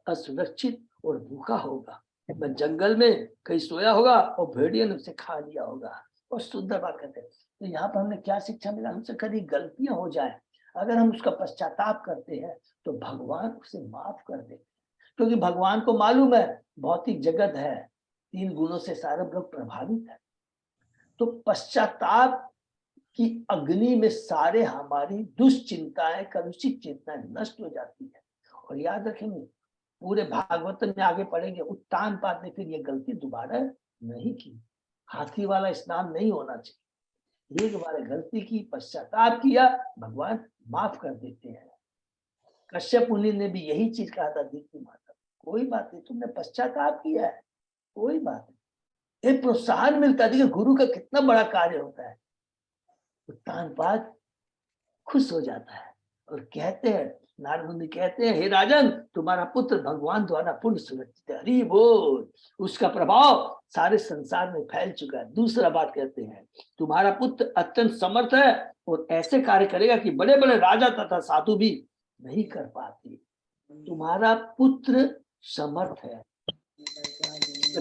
[SPEAKER 2] असुरक्षित और भूखा होगा, मैं जंगल में कहीं सोया होगा और भेड़िया ने उसे खा लिया होगा। और सुंदर बात कहते हैं। तो यहाँ पर हमने क्या शिक्षा मिला? हमसे कभी गलतियां हो जाए, अगर हम उसका पश्चाताप करते हैं तो भगवान उसे माफ कर देते हैं, क्योंकि भगवान को मालूम है भौतिक जगत है, 3 गुणों से सारे लोग प्रभावित है। तो पश्चाताप की अग्नि में सारे हमारी दुश्चिंताएं, कलुषित चिंताएं नष्ट हो जाती है। और याद रखेंगे, पूरे भागवत में आगे पढ़ेंगे, उत्तानपाद ने फिर ये गलती दोबारा नहीं की। हाथी वाला स्नान नहीं होना चाहिए। एक बार गलती की, पश्चाताप किया, भगवान माफ कर देते हैं। कश्यप मुनि ने भी यही चीज कहा था दीप्ति माता, कोई बात नहीं, तुमने पश्चाताप किया है, कोई बात नहीं। एक प्रोत्साहन मिलता है। देखिए गुरु का कितना बड़ा कार्य होता है। उत्तानपाद खुश हो जाता है और कहते हैं, नारद मुनि कहते हैं, हे राजन, तुम्हारा पुत्र भगवान द्वारा पूर्ण सुरक्षित है। हरि बोल। उसका प्रभाव सारे संसार में फैल चुका है। दूसरा बात कहते हैं, तुम्हारा पुत्र अत्यंत समर्थ है और ऐसे कार्य करेगा कि बड़े बड़े राजा तथा साधु भी नहीं कर पाते। तुम्हारा पुत्र समर्थ है,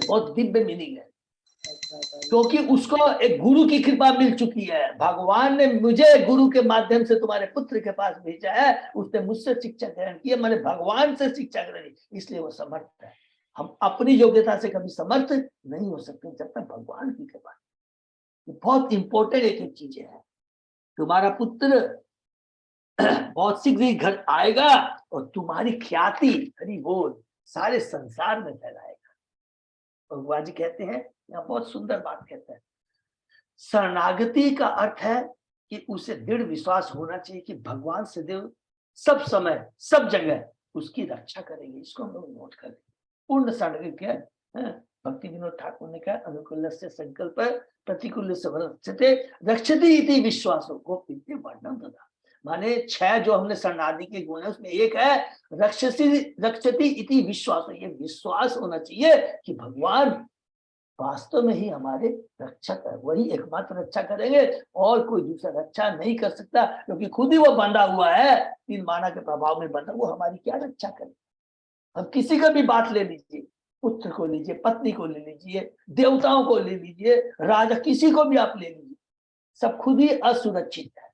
[SPEAKER 2] बहुत दिव्य मीनिंग है, क्योंकि उसको एक गुरु की कृपा मिल चुकी है। भगवान ने मुझे गुरु के माध्यम से तुम्हारे पुत्र के पास भेजा है, उसने मुझसे शिक्षा ग्रहण की है, मैंने भगवान से शिक्षा ग्रहण की, इसलिए वो समर्थ है। हम अपनी योग्यता से कभी समर्थ नहीं हो सकते जब तक भगवान की कृपा। बहुत इंपॉर्टेंट एक चीज है, तुम्हारा पुत्र बहुत शीघ्र ही घर आएगा और तुम्हारी ख्याति, हरि बोल, सारे संसार में फैलाएगा। भगवान जी कहते हैं, यहाँ बहुत सुंदर बात कहते हैं, शरणागति का अर्थ है कि उसे दृढ़ विश्वास होना चाहिए कि भगवान सदैव सब समय सब जगह उसकी रक्षा करेंगे। इसको हम लोग नोट करें। पूर्ण शरणागति क्या है? भक्ति विनोद ठाकुर ने कहा, अनुकूल से संकल्प प्रतिकूल से रक्षते रक्षति इति विश्वासो गोप्य वर्णन ददा। माने 6 जो हमने शरणागति के गुण है उसमें एक है रक्षति इति विश्वास। ये विश्वास होना चाहिए कि भगवान वास्तव में ही हमारे रक्षक है, वही एकमात्र रक्षा करेंगे और कोई दूसरा रक्षा नहीं कर सकता, क्योंकि खुद ही वो बंधा हुआ है, 3 माना के प्रभाव में बंधा, वो हमारी क्या रक्षा करे। हम किसी का भी बात ले लीजिए, पुत्र को लीजिए, पत्नी को ले लीजिए, देवताओं को ले लीजिए, राजा, किसी को भी आप ले लीजिए, सब खुद ही असुरक्षित है।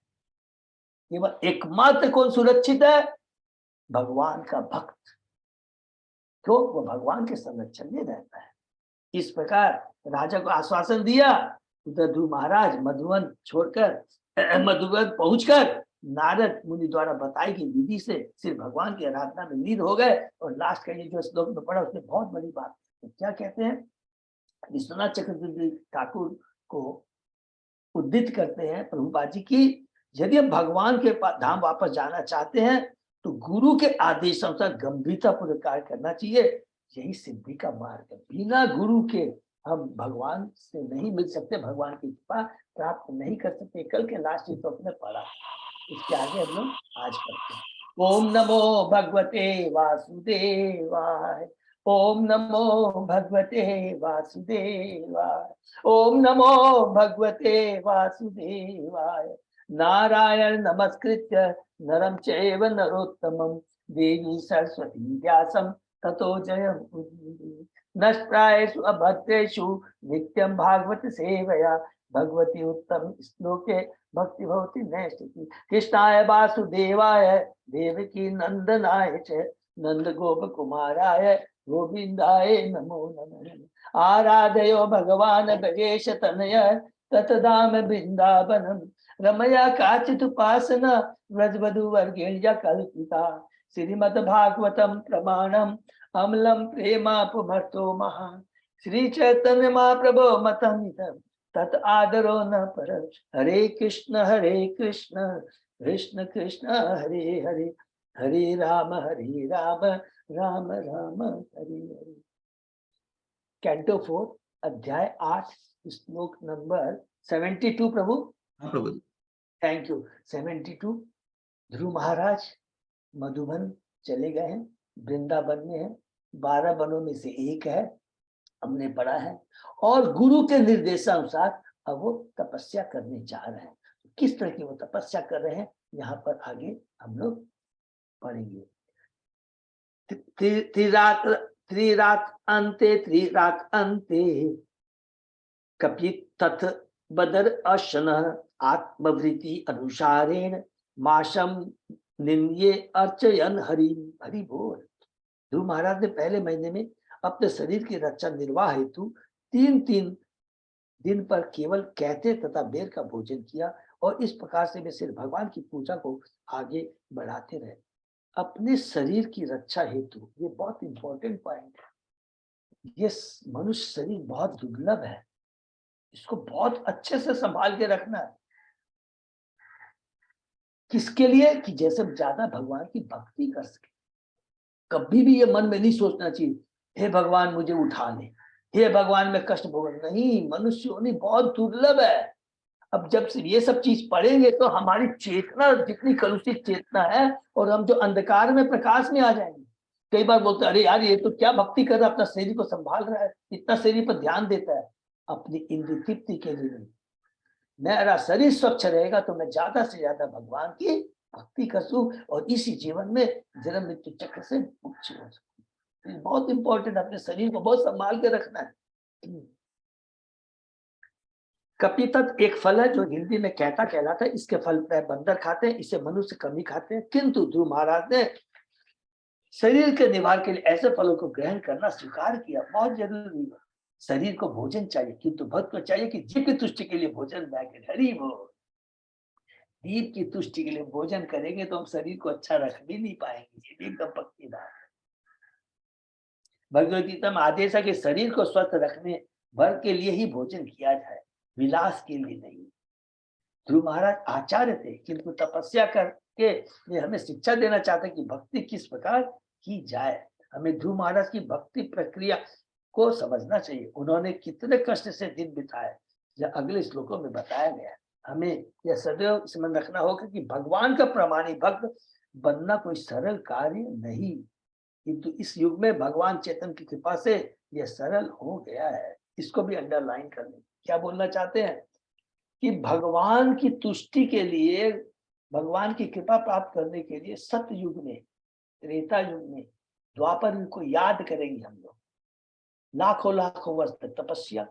[SPEAKER 2] केवल एकमात्र कौन सुरक्षित है? भगवान का भक्त, क्यों? वो भगवान के संरक्षण में रहता है। इस प्रकार राजा को आश्वासन दिया। उधर ध्रुव महाराज मधुवन छोड़कर मधुवन पहुंचकर नारद मुनि द्वारा बताई गई विधि से सिर्फ भगवान की आराधना में लीन हो गए। और लास्ट का ये जो श्लोक में पढ़ा उसमें बहुत बड़ी बात है। तो क्या कहते हैं? विश्वनाथ चक्रवर्ती ठाकुर को उद्धृत करते हैं प्रभुपाद जी की, यदि हम भगवान के धाम वापस जाना चाहते हैं तो गुरु के आदेश अनुसार गंभीरता पूर्वक कार्य करना चाहिए। यही सिद्धि का मार्ग है। बिना गुरु के हम भगवान से नहीं मिल सकते, भगवान की कृपा प्राप्त नहीं कर सकते। कल के लास्ट तो अपने पढ़ा, इसके आगे हम लोग आज पढ़ते हैं। ओम नमो भगवते वासुदेवाय, ओम नमो भगवते वासुदेवाय, ओम नमो भगवते वासुदेवाय। नारायण नमस्कृत्य नरं चैव नरोत्तमं देवी सरस्वती व्यासं ततो जयमुदीरये। नष्टायेषु अभद्रेषु नित्यं भागवत सेवया, भगवती उत्तम श्लोके भक्ति भवति नैष्ठिकी। कृष्णाय वासुदेवाय देवकी नंदनाय च नंद गोप कुमाराय गोविंदाय नमो नमः। आराधयो भगवान ब्रजेश तनय ततधाम वृंदावनम, रमया काचित् उपासना व्रजवधू वर्गेण्य कल्पिता। श्रीमद् भागवतम प्रमाणम अमलम प्रेमापुमर्तो महा, श्री चैतन्य महाप्रभो मतमिदं तत् आदरो न पर। हरे कृष्ण कृष्ण कृष्ण हरे हरे, हरे राम राम राम हरे हरे। कैंटो 4 अध्याय 8 श्लोक नंबर 72 प्रभु।
[SPEAKER 3] हाँ प्रभु।
[SPEAKER 2] Thank you. 72 ध्रुव महाराज मधुबन चले गए हैं, वृंदावन में है, 12 वनों में से एक है, हमने पढ़ा है। और गुरु के निर्देशानुसार अब वो तपस्या करने जा रहे हैं। किस तरह की वो तपस्या कर रहे हैं यहाँ पर आगे हम लोग पढ़ेंगे। त्रिरात अंते कपि तथ बदर अशन आत्मवृत्ति अनुसारेण माशम निन्ये अर्चयन हरि। हरि बोल। ध्रुव महाराज ने पहले महीने में अपने शरीर की रक्षा निर्वाह हेतु 3 दिन पर केवल कहते तथा बेर का भोजन किया, और इस प्रकार से वे सिर्फ भगवान की पूजा को आगे बढ़ाते रहे अपने शरीर की रक्षा हेतु। ये बहुत इंपॉर्टेंट पॉइंट है। ये मनुष्य शरीर बहुत दुर्लभ है, इसको बहुत अच्छे से संभाल के रखना है। किसके लिए? कि जैसे ज्यादा भगवान की भक्ति कर सके। कभी भी ये मन में नहीं सोचना चाहिए हे भगवान मुझे उठा ले, हे भगवान में कष्ट भोग। नहीं, मनुष्य होनी बहुत दुर्लभ है। अब जब से ये सब चीज पढ़ेंगे तो हमारी चेतना जितनी कलुषित चेतना है, और हम जो अंधकार में प्रकाश में आ जाएंगे। कई बार बोलते अरे यार ये तो क्या भक्ति कर रहा है, अपना शरीर को संभाल रहा है, इतना शरीर पर ध्यान देता है। अपनी इंद्रिय तृप्ति के लिए नहीं। मेरा शरीर स्वच्छ रहेगा तो मैं ज्यादा से ज्यादा भगवान की भक्ति कर सकूं, और इसी जीवन में जन्म मृत्यु चक्र से मुक्त हो सकूं। बहुत इंपॉर्टेंट, अपने शरीर को बहुत संभाल के रखना है। कपितत एक फल है जो हिंदी में कहता कहलाता है। इसके फल बंदर खाते हैं, इसे मनुष्य कम ही खाते हैं। किंतु ध्रुव महाराज ने शरीर के निवार के लिए ऐसे फलों को ग्रहण करना स्वीकार किया। बहुत जरूरी है। शरीर को भोजन चाहिए, किंतु भक्त को चाहिए कि जीव की तुष्टि के लिए भोजन न करें। हरि बोल। जीव की तुष्टि के लिए भोजन करेंगे तो हम शरीर को अच्छा रख भी नहीं पाएंगे। ये भी एकदम पक्की बात है। भगवद गीता में आदेश है कि शरीर को स्वस्थ रखने भर के लिए ही भोजन किया जाए, विलास के लिए नहीं। ध्रुव महाराज आचार्य थे, किंतु तपस्या करके ये हमें शिक्षा देना चाहते कि भक्ति किस प्रकार की जाए। हमें ध्रुव महाराज की भक्ति प्रक्रिया को समझना चाहिए। उन्होंने कितने कष्ट से दिन बिताए, यह अगले श्लोकों में बताया गया है। हमें यह सदैव स्मरण रखना होगा कि भगवान का प्रमाणी भक्त बनना कोई सरल कार्य नहीं, किंतु इस युग में भगवान चेतन की कृपा से यह सरल हो गया है। इसको भी अंडरलाइन कर लें। क्या बोलना चाहते हैं कि भगवान की तुष्टि के लिए, भगवान की कृपा प्राप्त करने के लिए सत्य युग में, त्रेता युग में, द्वापर युग को याद करेंगे हम लोग। लाखों लाखों वर्ष तक तपस्या।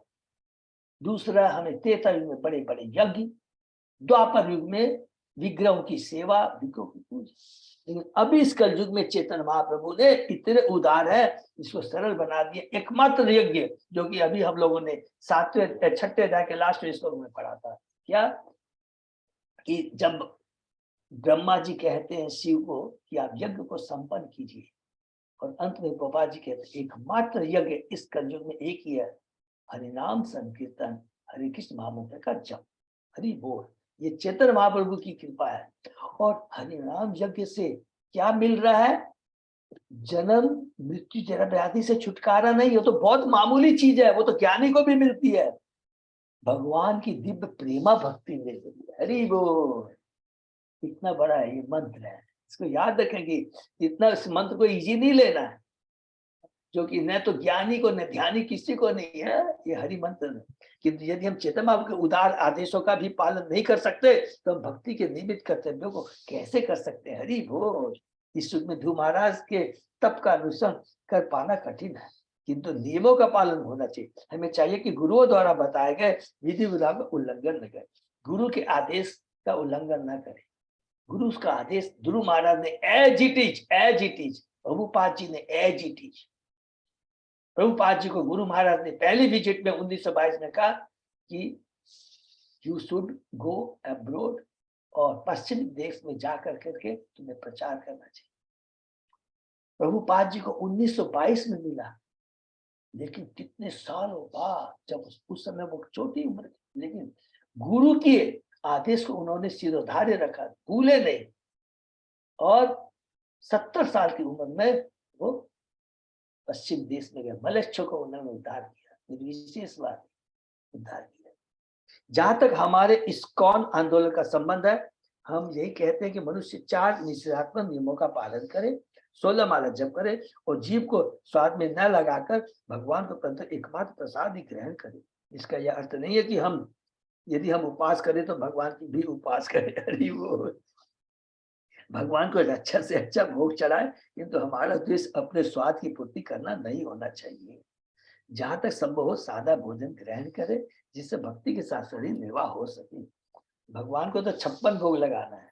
[SPEAKER 2] दूसरा, हमें त्रेता युग में बड़े बड़े यज्ञ, द्वापर युग में विग्रहों की सेवा, विग्रहों की पूजा। लेकिन अभी इस कल युग में चेतन महाप्रभु ने इतने उदार है, इसको सरल बना दिया। एकमात्र यज्ञ जो कि अभी हम लोगों ने 6ठे अध्याय के लास्ट में श्लोक में पढ़ा था, क्या कि जब ब्रह्मा जी कहते हैं शिव को कि आप यज्ञ को संपन्न कीजिए, और अंत में गोपाल जी कहते हैं एकमात्र यज्ञ इस कल युग में एक ही है, हरिनाम संकीर्तन, हरे कृष्ण महामंत्र का जप। हरि बोल। ये चेतन महाप्रभु की कृपा है। और हरिनाम यज्ञ से क्या मिल रहा है? जन्म मृत्यु जरा व्याधि से छुटकारा नहीं, हो तो बहुत मामूली चीज है, वो तो ज्ञानी को भी मिलती है। भगवान की दिव्य प्रेमा भक्ति मिलती है। हरि बोल। इतना बड़ा है ये मंत्र है, इसको याद रखें कि इतना इस मंत्र को इजी नहीं लेना है, जो कि न तो ज्ञानी को न ध्यानी किसी को नहीं है, ये हरि मंत्र है। किंतु यदि हम चेतन बाबू के उदार आदेशों का भी पालन नहीं कर सकते तो हम भक्ति के निमित्त कर्तव्यों को कैसे कर सकते हैं। हरि बोल। इस युग में ध्रुव महाराज के तप का अनुसरण कर पाना कठिन है, किंतु नियमों का पालन होना चाहिए। हमें चाहिए कि गुरुओं द्वारा बताए गए विधि विधान का उल्लंघन न करें, गुरु के आदेश का उल्लंघन न करें। गुरु का आदेश ध्रुव महाराज ने as it is, Prabhupada ji ने as it is, Prabhupada ji को गुरु महाराज ने पहली विजिट में 1922 में कहा कि यू शुड गो अब्रोड, और पश्चिमी देश में जाकर करके तुम्हें प्रचार करना चाहिए। प्रभुपाद जी को 1922 में मिला, लेकिन कितने सालों बाद, जब उस समय वो छोटी उम्र थी, लेकिन गुरु के आदेश को उन्होंने शिरोधार्य रखा, भूले नहीं, और 70 साल की उम्र में वो पश्चिम देश में गए। मलेच्छों को उन्होंने उद्धार किया, निर्विशेष बात उद्धार किया। जहां तक हमारे इस्कॉन आंदोलन का संबंध है, हम यही कहते हैं कि मनुष्य 4 निषेधात्मक नियमों का पालन करे, 16 माला जप करे और जीव को स्वाद में न लगाकर भगवान को परंतु एकमात्र प्रसाद ही ग्रहण करे। इसका यह अर्थ नहीं है कि हम यदि हम उपवास करें तो भगवान की भी उपवास करें। हरि बोल। भगवान को अच्छा से अच्छा भोग चढ़ाए, किंतु हमारा उद्देश्य अपने स्वाद की पूर्ति करना नहीं होना चाहिए। जहां तक संभव हो सादा भोजन ग्रहण करे, जिससे भक्ति के साथ शरीर निर्वाह हो सके। भगवान को तो 56 भोग लगाना है।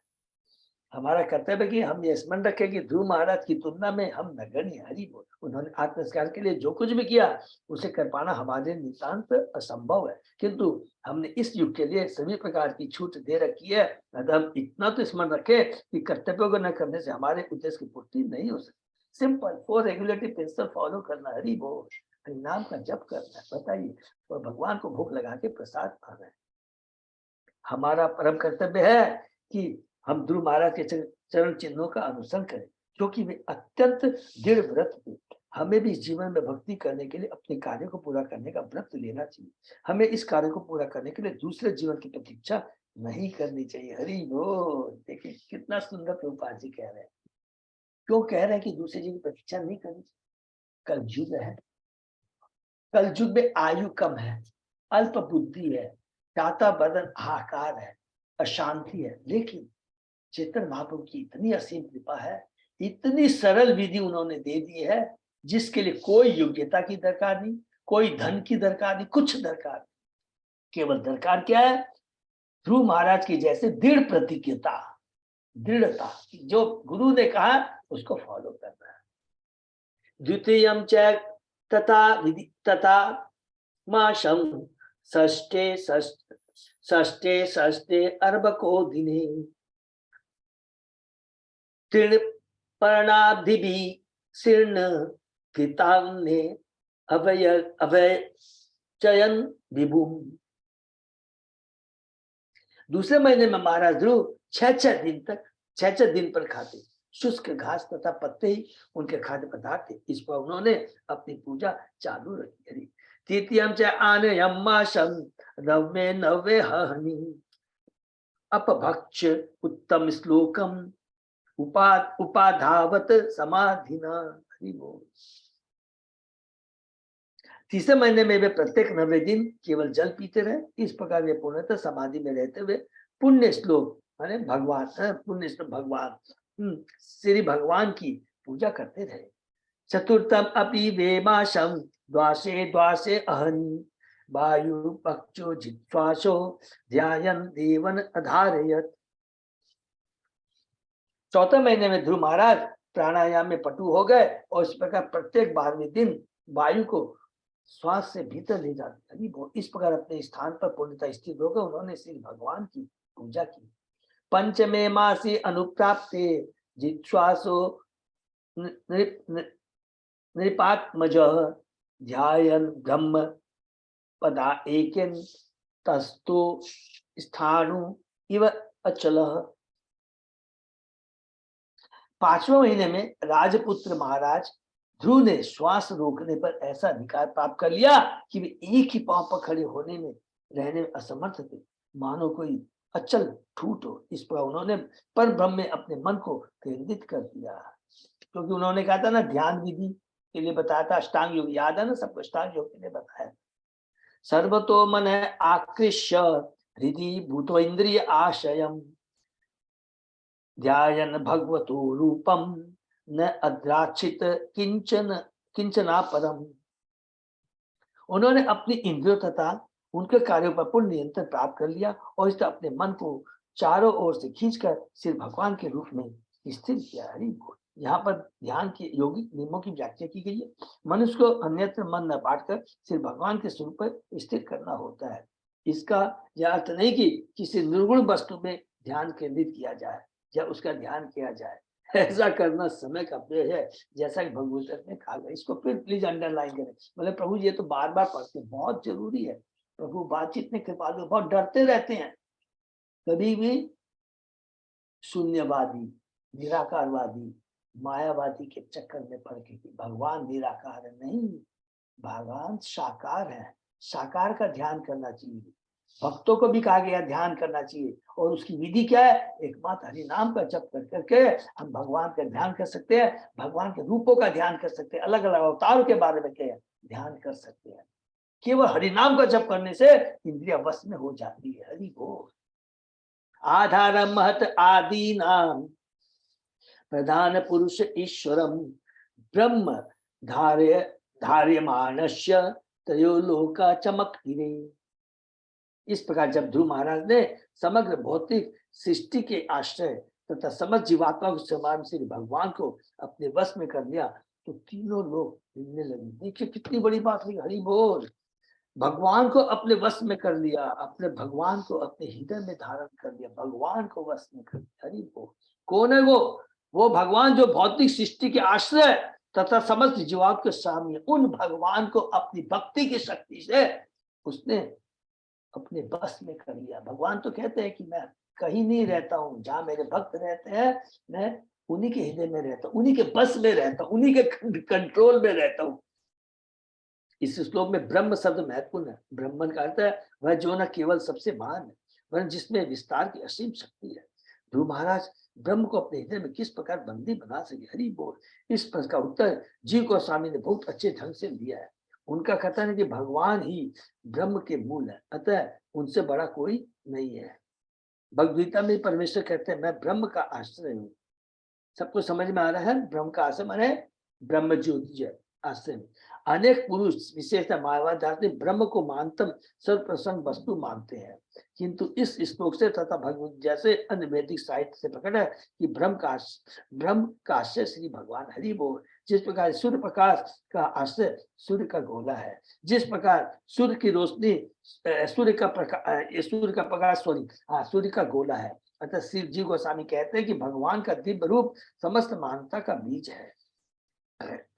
[SPEAKER 2] हमारा कर्तव्य है कि हम ये स्मरण रखें कि ध्रुव महाराज की तुलना में हम नगण्य। हरि बोल। उन्होंने आत्मस्कार के लिए जो कुछ भी किया उसे कर पाना हमारे नितांत असंभव है, किंतु हमने इस युग के लिए सभी प्रकार की छूट दे रखी है। अगर हम इतना तो स्मरण रखें कि कर्तव्यों को न करने से हमारे उद्देश्य की पूर्ति नहीं हो सकती। सिंपल 4 रेगुलेटरी प्रिंसिपल फॉलो करना। हरि बोल। नाम का जप करना है, बताइए, और भगवान को भोग लगा के प्रसाद पाना है। हमारा परम कर्तव्य है कि हम ध्रुव महाराज के चरण चिन्हों का अनुसरण करें, क्योंकि वे अत्यंत दृढ़ व्रत थे। हमें भी इस जीवन में भक्ति करने के लिए अपने कार्य को पूरा करने का व्रत लेना चाहिए। हमें इस कार्य को पूरा करने के लिए दूसरे जीवन की प्रतीक्षा नहीं करनी चाहिए। हरि बोल। देखिए कितना सुंदर प्रभुपाद जी कह रहे हैं। क्यों कह रहे हैं कि दूसरे जीवन की प्रतीक्षा नहीं करनी चाहिए? कलयुग है, कलयुग में आयु कम है, अल्प बुद्धि है, दाता बदन हाहाकार है, अशांति है, लेकिन चेतन महाप्रभु की इतनी असीम कृपा है, इतनी सरल विधि उन्होंने दे दी है, जिसके लिए कोई योग्यता की दरकार नहीं, कोई धन की दरकार नहीं, कुछ दरकार नहीं। केवल दरकार क्या है? ध्रुव महाराज की जैसे दृढ़ प्रतिज्ञता, दृढ़ता, जो गुरु ने कहा उसको फॉलो करना है। द्वितीयम च तथा विधि तथा माशम षष्ठे अर्बको दिने तीर्ण पर्णाब्धिभि शीर्ण कृतान्ने अभय चयन विभुम। दूसरे महीने में महाराज ध्रुव 6 दिन तक 6 दिन पर खाते, शुष्क घास तथा पत्ते ही उनके खाद्य पदार्थ थे। इस पर उन्होंने अपनी पूजा चालू रखी। तृतीयम च आनयम माशम नवे नवे हनि अपभक्ष उत्तम श्लोकम उपाधावत समाधिना। तीसरे महीने में वे प्रत्येक 90 दिन केवल जल पीते रहे। इस प्रकार वे पूर्णतः समाधि में रहते हुए पुण्य श्लोक माने भगवान, पुण्य श्लोक भगवान श्री भगवान की पूजा करते रहे। चतुर्थम अपि वेमाशम द्वासे द्वासे अहनि वायु पक्षो जिह्वासो ध्यायन देवन अधारयत। चौथे महीने में ध्रुव महाराज प्राणायाम में पटु हो गए और इस प्रकार प्रत्येक 12वें दिन वायु को श्वास से भीतर ले जाते। इस प्रकार अपने स्थान पर पूर्णतः स्थित होकर उन्होंने श्री भगवान की पूजा की। पंचमे मासी अनुप्राप्ते जिह्वासो नृपात्मज ध्यायन ब्रह्म पदा एकेन तस्तो स्थाणु इव अचल। 5वें महीने में राजपुत्र महाराज ध्रुव ने श्वास रोकने पर ऐसा अधिकार प्राप्त कर लिया कि वे एक ही पांव पर खड़े होने में रहने में असमर्थ थे, मानो कोई अचल ठूट हो। इस पर उन्होंने पर ब्रह्म में अपने मन को केंद्रित कर दिया, क्योंकि उन्होंने कहा था ना ध्यान विधि के लिए बताया था, अष्टांग योग याद है ना सबको, अष्टांग योग के लिए बताया। सर्वतो मन आकृष्य हृदि भूतो इंद्रिय आशयम ध्यायन भगवतो रूपम न अद्राक्षित किंचना परम। उन्होंने अपनी इंद्रियों तथा उनके कार्यों पर पूर्ण नियंत्रण प्राप्त कर लिया और इससे अपने मन को चारों ओर से खींचकर सिर्फ भगवान के रूप में स्थिर किया। हरि बोल। यहाँ पर ध्यान के यौगिक नियमों की व्याख्या की गई है। मनुष्य को अन्यत्र मन न बांटकर सिर्फ भगवान के स्वरूप पर स्थिर करना होता है। इसका यह अर्थ नहीं कि किसी निर्गुण वस्तु में ध्यान केंद्रित किया जाए या उसका ध्यान किया जाए, ऐसा करना समय का व्यय है, जैसा कि भगवत ने कहा है। इसको फिर प्लीज अंडरलाइन करें। बोले प्रभु ये तो बार बार पढ़ते, बहुत जरूरी है। प्रभु बातचीत में कृपालु, बहुत डरते रहते हैं। कभी भी शून्यवादी, निराकारवादी, मायावादी के चक्कर में पड़ के भगवान निराकार नहीं, भगवान साकार है, साकार का ध्यान करना चाहिए। भक्तों को भी कहा गया ध्यान करना चाहिए, और उसकी विधि क्या है? एकमात्र हरि नाम का जप कर करके हम भगवान का ध्यान कर सकते हैं, भगवान के रूपों का ध्यान कर सकते हैं, अलग अलग अवतारों के बारे में क्या ध्यान कर सकते हैं। केवल हरि नाम का जप करने से इंद्रिया वश में हो जाती है। हरि बोल। आधारम महत आदि नाम प्रधान पुरुष ईश्वरम ब्रह्म धार्यमानस्य त्रयो लोका चमक्तिरे। इस प्रकार जब ध्रुव महाराज ने समग्र भौतिक सृष्टि के आश्रय तथा समस्त जीवात्मा के समान से भगवान को अपने वश में कर लिया तो तीनों लोग हिलने लगे। देखिए कितनी बड़ी बात है। हरि बोल। भगवान को अपने वश में कर लिया, अपने भगवान को अपने हृदय में धारण कर लिया, भगवान को वश में कर लिया। हरि बोल। कौन है वो भगवान जो भौतिक सृष्टि के आश्रय तथा समस्त जीवात्मा के सामने, उन भगवान को अपनी भक्ति की शक्ति से उसने अपने बस में कर लिया। भगवान तो कहते हैं कि मैं कहीं नहीं रहता हूँ, जहां मेरे भक्त रहते हैं मैं उन्हीं के हृदय में रहता हूँ, उन्हीं के बस में रहता हूँ, उन्हीं के कंट्रोल में रहता हूँ। इस श्लोक में ब्रह्म शब्द महत्वपूर्ण है। ब्रह्मन का अर्थ है वह जो न केवल सबसे महान है, वरन जिसमें विस्तार की असीम शक्ति है। ध्रुव महाराज ब्रह्म को अपने हृदय में किस प्रकार बंदी बना सके? हरि बोल। इस प्रश्न का उत्तर जीव गोस्वामी ने बहुत अच्छे ढंग से दिया है। उनका कथन है कि भगवान ही ब्रह्म के मूल है, अतः उनसे बड़ा कोई नहीं है। भगवद्गीता में परमेश्वर कहते हैं मैं ब्रह्म का आश्रय हूँ। सबको समझ में आ रहा है? ब्रह्म का आश्रय माने ब्रह्म ज्योति आश्रय। अनेक पुरुष विशेषतः मायावादी ब्रह्म को मानतम सर्वप्रसन्न वस्तु मानते हैं, किंतु इस श्लोक से तथा भगवत जैसे अन्य वैदिक साहित्य से प्रकट है कि ब्रह्म का आश्रय श्री भगवान। हरि बोल। जिस प्रकार सूर्य प्रकाश का आश्रय सूर्य का गोला है, जिस प्रकार सूर्य की रोशनी सूर्य का प्रकाश सूर्य का गोला है, अतः शिव जी गोस्वामी कहते हैं कि भगवान का दिव्य रूप समस्त मानवता का बीज है,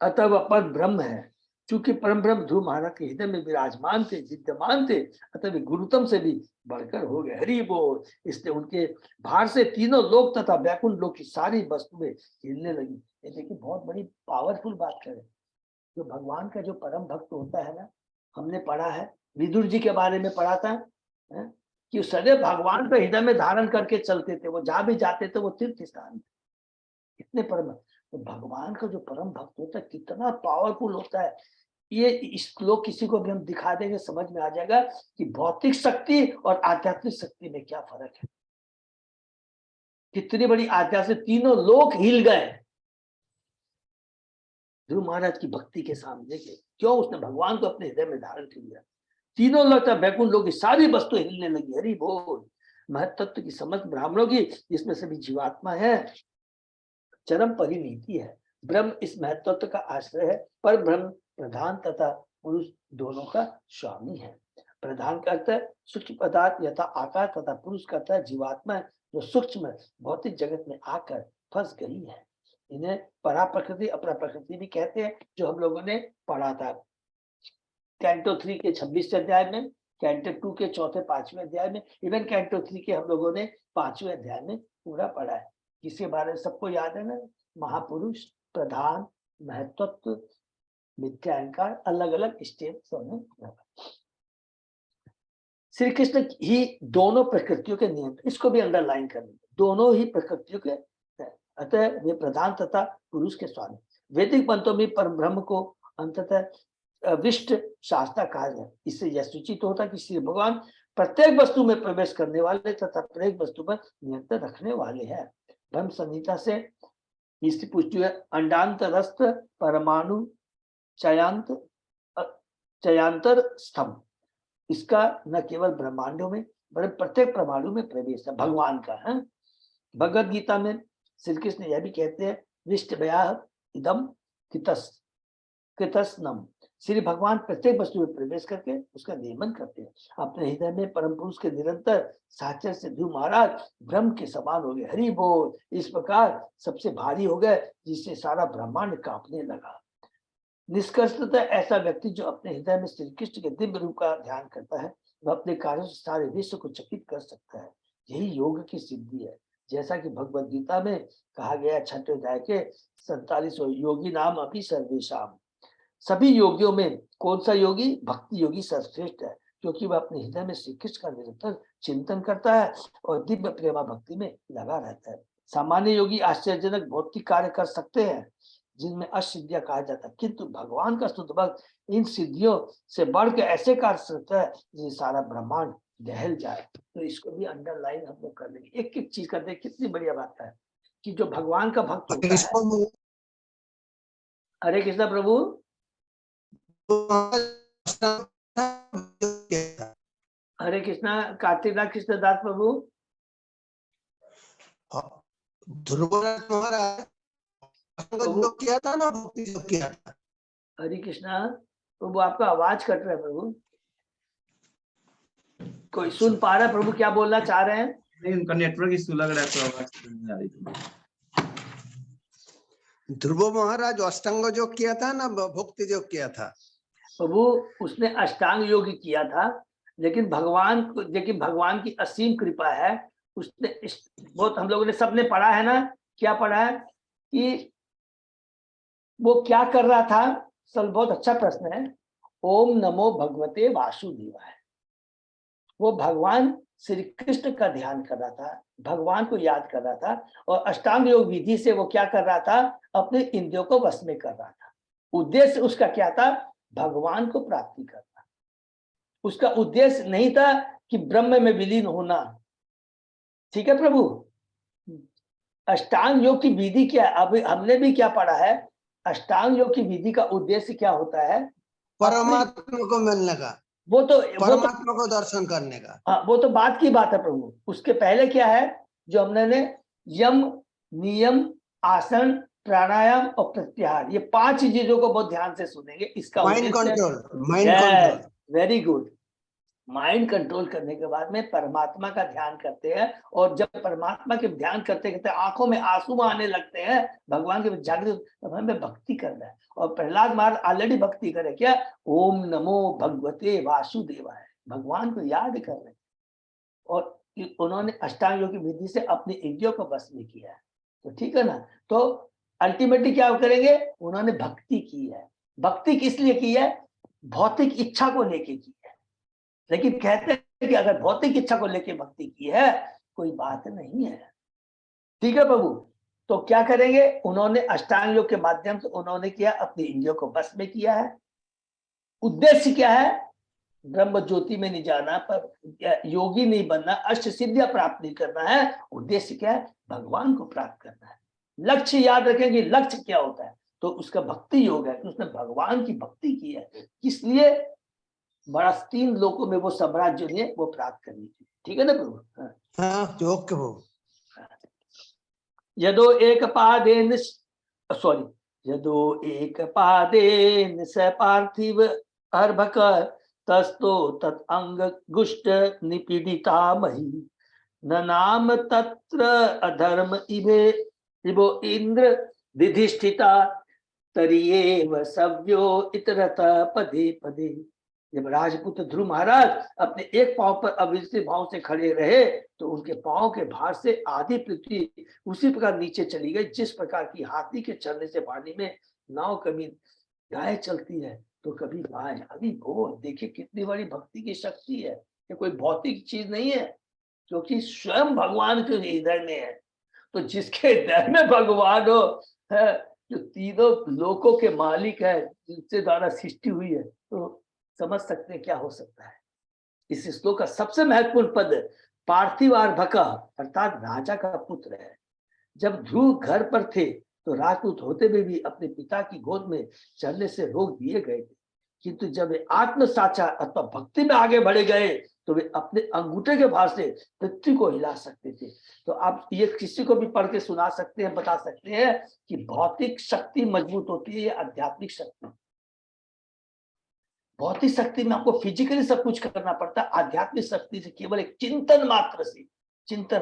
[SPEAKER 2] अतः वह पर ब्रह्म है। चूंकि परम ब्रह्म ध्रुव महाराज के हृदय में विराजमान थे, विद्यमान थे, अतः वे गुरुतम से भी बढ़कर हो गए। हरि बोल। इसलिए उनके भार से तीनों लोक तथा वैकुंठ लोक की सारी वस्तुएं हिलने लगी। ये देखिए बहुत बड़ी पावरफुल बात करें। जो भगवान का जो परम भक्त होता है ना, हमने पढ़ा है विदुर जी के बारे में पढ़ा था कि सदैव भगवान को हृदय में धारण करके चलते थे, वो जहां भी जाते थे वो तीर्थ स्थान। इतने परम, तो भगवान का जो परम भक्त होता है कितना पावरफुल होता है। ये श्लोक किसी को भी हम दिखा देंगे समझ में आ जाएगा कि भौतिक शक्ति और आध्यात्मिक शक्ति में क्या फर्क है। कितनी बड़ी आध्यात्मिक, तीनों लोक हिल गए ध्रुव महाराज की भक्ति के सामने के। क्यों? उसने भगवान को अपने हृदय में धारण कर लिया। तीनों लोक वैकुंठ लोक की सारी वस्तु हिलने लगी। हरि बोल। महत्त्व की समझ ब्राह्मणों की, जिसमें सभी जीवात्मा है, चरम परिणीति है। ब्रह्म इस महत्व का आश्रय है, पर ब्रह्म प्रधान तथा पुरुष दोनों का स्वामी है। प्रधान का अर्थ है सूक्ष्म पदार्थ यथा आकार, तथा पुरुष का अर्थ है जीवात्मा जो सूक्ष्म भौतिक जगत में आकर फंस गई है। इन्हें परा प्रकृति अपरा प्रकृति भी कहते हैं, जो हम लोगों ने पढ़ा था कैंटो 3 के 26वें अध्याय में, कैंटो 2 के 4-5वें अध्याय में, इवन कैंटो 3 के हम लोगों ने 5वें अध्याय में पूरा पढ़ा है। किसके बारे में सबको याद है ना? महापुरुष, प्रधान, महत्वत्व, मिथ्या अहंकार, अलग अलग स्टेप में। श्री कृष्ण ही दोनों प्रकृतियों के नियंत्रण, इसको भी अंडरलाइन कर लीजिए, दोनों ही प्रकृतियों के, अतः वे प्रधान तथा पुरुष के स्वामी। वैदिक पंथों में परब्रह्म को अंततः विष्ट शास्त्रा कहा जाए। इससे यह सूचित होता है कि श्री भगवान प्रत्येक वस्तु में प्रवेश करने वाले तथा प्रत्येक वस्तु पर नियंत्रण रखने वाले हैं। ब्रह्म संहिता से इसकी पुष्टि है। अंडांतरस्थ परमाणु चयांतर स्तंभ, इसका न केवल ब्रह्मांडों में बल्कि प्रत्येक परमाणु में प्रवेश है भगवान का है। भगवद गीता में श्री कृष्ण यह भी कहते हैं, विष्टभया इदम कृतस्नम। श्री भगवान प्रत्येक वस्तु में प्रवेश करके उसका नियमन करते हैं। अपने हृदय में परम पुरुष के निरंतर साचर से ध्रुव महाराज ब्रह्म के समान हो गए। हरि बोल। इस प्रकार सबसे भारी हो गए जिससे सारा ब्रह्मांड कांपने लगा। निष्कर्षतः ऐसा व्यक्ति जो अपने हृदय में श्री कृष्ण के दिव्य रूप का ध्यान करता है, वह अपने कार्यों से सारे विश्व को चकित कर सकता है। यही योग की सिद्धि है। जैसा कि भगवद गीता में कहा गया 6वें अध्याय के 47वें, योगी नाम अपि सर्वेशाम। सभी योगियों में कौन सा योगी? भक्ति योगी सर्वश्रेष्ठ है, क्योंकि वह अपने हृदय में श्री कृष्ण का निरंतर चिंतन करता है और दिव्य प्रेमा भक्ति में लगा रहता है। सामान्य योगी आश्चर्यजनक भौतिक कार्य कर सकते हैं जिनमें असिद्धियां कहा जाता है, किंतु भगवान का शुद्ध भक्त इन सिद्धियों से बढ़ के ऐसे कार्य करता है जिससे सारा ब्रह्मांड दहल जाए। तो इसको भी अंडरलाइन हम लोग कर लेंगे, एक एक चीज करते हैं। कितनी बढ़िया बात है कि जो भगवान का भक्त होता है। हरे कृष्णा प्रभु। हरे कृष्णा कार्तिक कृष्ण दास प्रभु।
[SPEAKER 4] ध्रुवराज महाराज जो किया था ना, भक्ति जो किया था।
[SPEAKER 2] हरे कृष्णा प्रभु, आपका आवाज कट रहा है प्रभु। कोई सुन पा रहा है प्रभु क्या बोलना चाह रहे हैं?
[SPEAKER 3] नहीं, उनका नेटवर्क इशू लग रहा है तो आवाज नहीं आ रही थी।
[SPEAKER 4] ध्रुव महाराज अष्टांग योग किया था ना, भक्ति योग किया था
[SPEAKER 2] प्रभु। उसने अष्टांग योग किया था, लेकिन भगवान की असीम कृपा है। उसने बहुत, हम लोगों ने सबने पढ़ा है ना, क्या पढ़ा है कि वो क्या कर रहा था? सब बहुत अच्छा प्रश्न है। ओम नमो भगवते वासुदेवाय। वो भगवान श्री कृष्ण का ध्यान कर रहा था, भगवान को याद कर रहा था, और अष्टांग योग विधि से वो क्या कर रहा था? अपने इंद्रियों को वश में कर रहा था। उद्देश्य उसका क्या था? भगवान को प्राप्ति करना। उसका उद्देश्य नहीं था कि ब्रह्म में विलीन होना। ठीक है प्रभु। अष्टांग योग की विधि क्या है? अब हमने भी क्या पढ़ा है? अष्टांग योग की विधि का उद्देश्य क्या होता है?
[SPEAKER 4] परमात्मा को मिलने का,
[SPEAKER 2] वो तो
[SPEAKER 4] परमात्मा को दर्शन करने का।
[SPEAKER 2] हाँ, वो तो बात की बात है प्रभु। उसके पहले क्या है जो हमने यम, नियम, आसन, प्राणायाम और प्रत्याहार, ये 5 चीजों को बहुत ध्यान से सुनेंगे। इसका
[SPEAKER 4] mind control.
[SPEAKER 2] Very good. Mind control करने के बाद में परमात्मा का ध्यान करते हैं, और जब परमात्मा के ध्यान करते करते आंखों में आंसू आने लगते हैं, भगवान के जागृत, तब हमें भक्ति करना है। और प्रहलाद महाराज ऑलरेडी भक्ति करे क्या? ओम नमो भगवते वासुदेवाय, भगवान को याद कर रहे हैं। और उन्होंने अष्टांग योग की विधि से अपने इंद्रियों को बस में किया है। तो ठीक है ना। तो अल्टीमेटली क्या करेंगे? उन्होंने भक्ति की है। भक्ति किस लिए की है? भौतिक इच्छा को लेके की है। लेकिन कहते हैं कि अगर भौतिक इच्छा को लेके भक्ति की है, कोई बात नहीं है। ठीक है प्रभु। तो क्या करेंगे? उन्होंने अष्टांग योग के माध्यम से उन्होंने किया, अपनी इंद्रियों को बस में किया है। उद्देश्य क्या है? ब्रह्म ज्योति में नहीं जाना, पर योगी नहीं बनना, अष्ट सिद्धियां प्राप्त नहीं करना है। उद्देश्य क्या है? भगवान को प्राप्त करना है। लक्ष्य याद रखेंगे, लक्ष्य क्या होता है? तो उसका भक्ति योग है कि उसने भगवान की भक्ति की है। इसलिए बड़ा 3 लोकों में वो साम्राज्य है वो प्राप्त करनी चाहिए। ठीक है ना प्रभु?
[SPEAKER 4] हाँ, योग हो।
[SPEAKER 2] यदो एक पादेन स पार्थिव अर्भक तस्तो तत् अंग गुष्ट निपीडिता मही न नाम तत्र अधर्म इवो इंद्र विधिष्ठिता तरिएव सव्यो इतरत पदे पदे। जब राजपुत्र ध्रुव महाराज अपने एक पांव पर अविचलित भाव से खड़े रहे तो उनके पांव के भार से आधी पृथ्वी उसी प्रकार नीचे चली गई जिस प्रकार की हाथी के चलने से पानी में नाव कभी गाय चलती है तो कभी गाय। अभी वो देखिए कितनी बड़ी भक्ति की शक्ति है। ये कोई भौतिक चीज नहीं है क्योंकि स्वयं भगवान के हृदय में है। तो जिसके हृदय में भगवान हो है, जो तीनों लोकों के मालिक है, जिनसे द्वारा सृष्टि हुई है, तो समझ सकते हैं क्या हो सकता है। इस श्लोक का सबसे महत्वपूर्ण पद पार्थिवार्भका अर्थात राजा का पुत्र है। जब ध्रुव घर पर थे तो राजपूत होते हुए भी अपने पिता की गोद में चलने से रोक दिए गए थे, किंतु जब वे आत्म साक्षात अथवा भक्ति में आगे बढ़े गए तो वे अपने अंगूठे के भार से पृथ्वी को हिला सकते थे। तो आप ये किसी को भी पढ़ के सुना सकते हैं, बता सकते हैं कि भौतिक शक्ति मजबूत होती है या आध्यात्मिक शक्ति। भौतिक शक्ति में आपको फिजिकली सब कुछ करना पड़ता है, आध्यात्मिक शक्ति से केवल एक चिंतन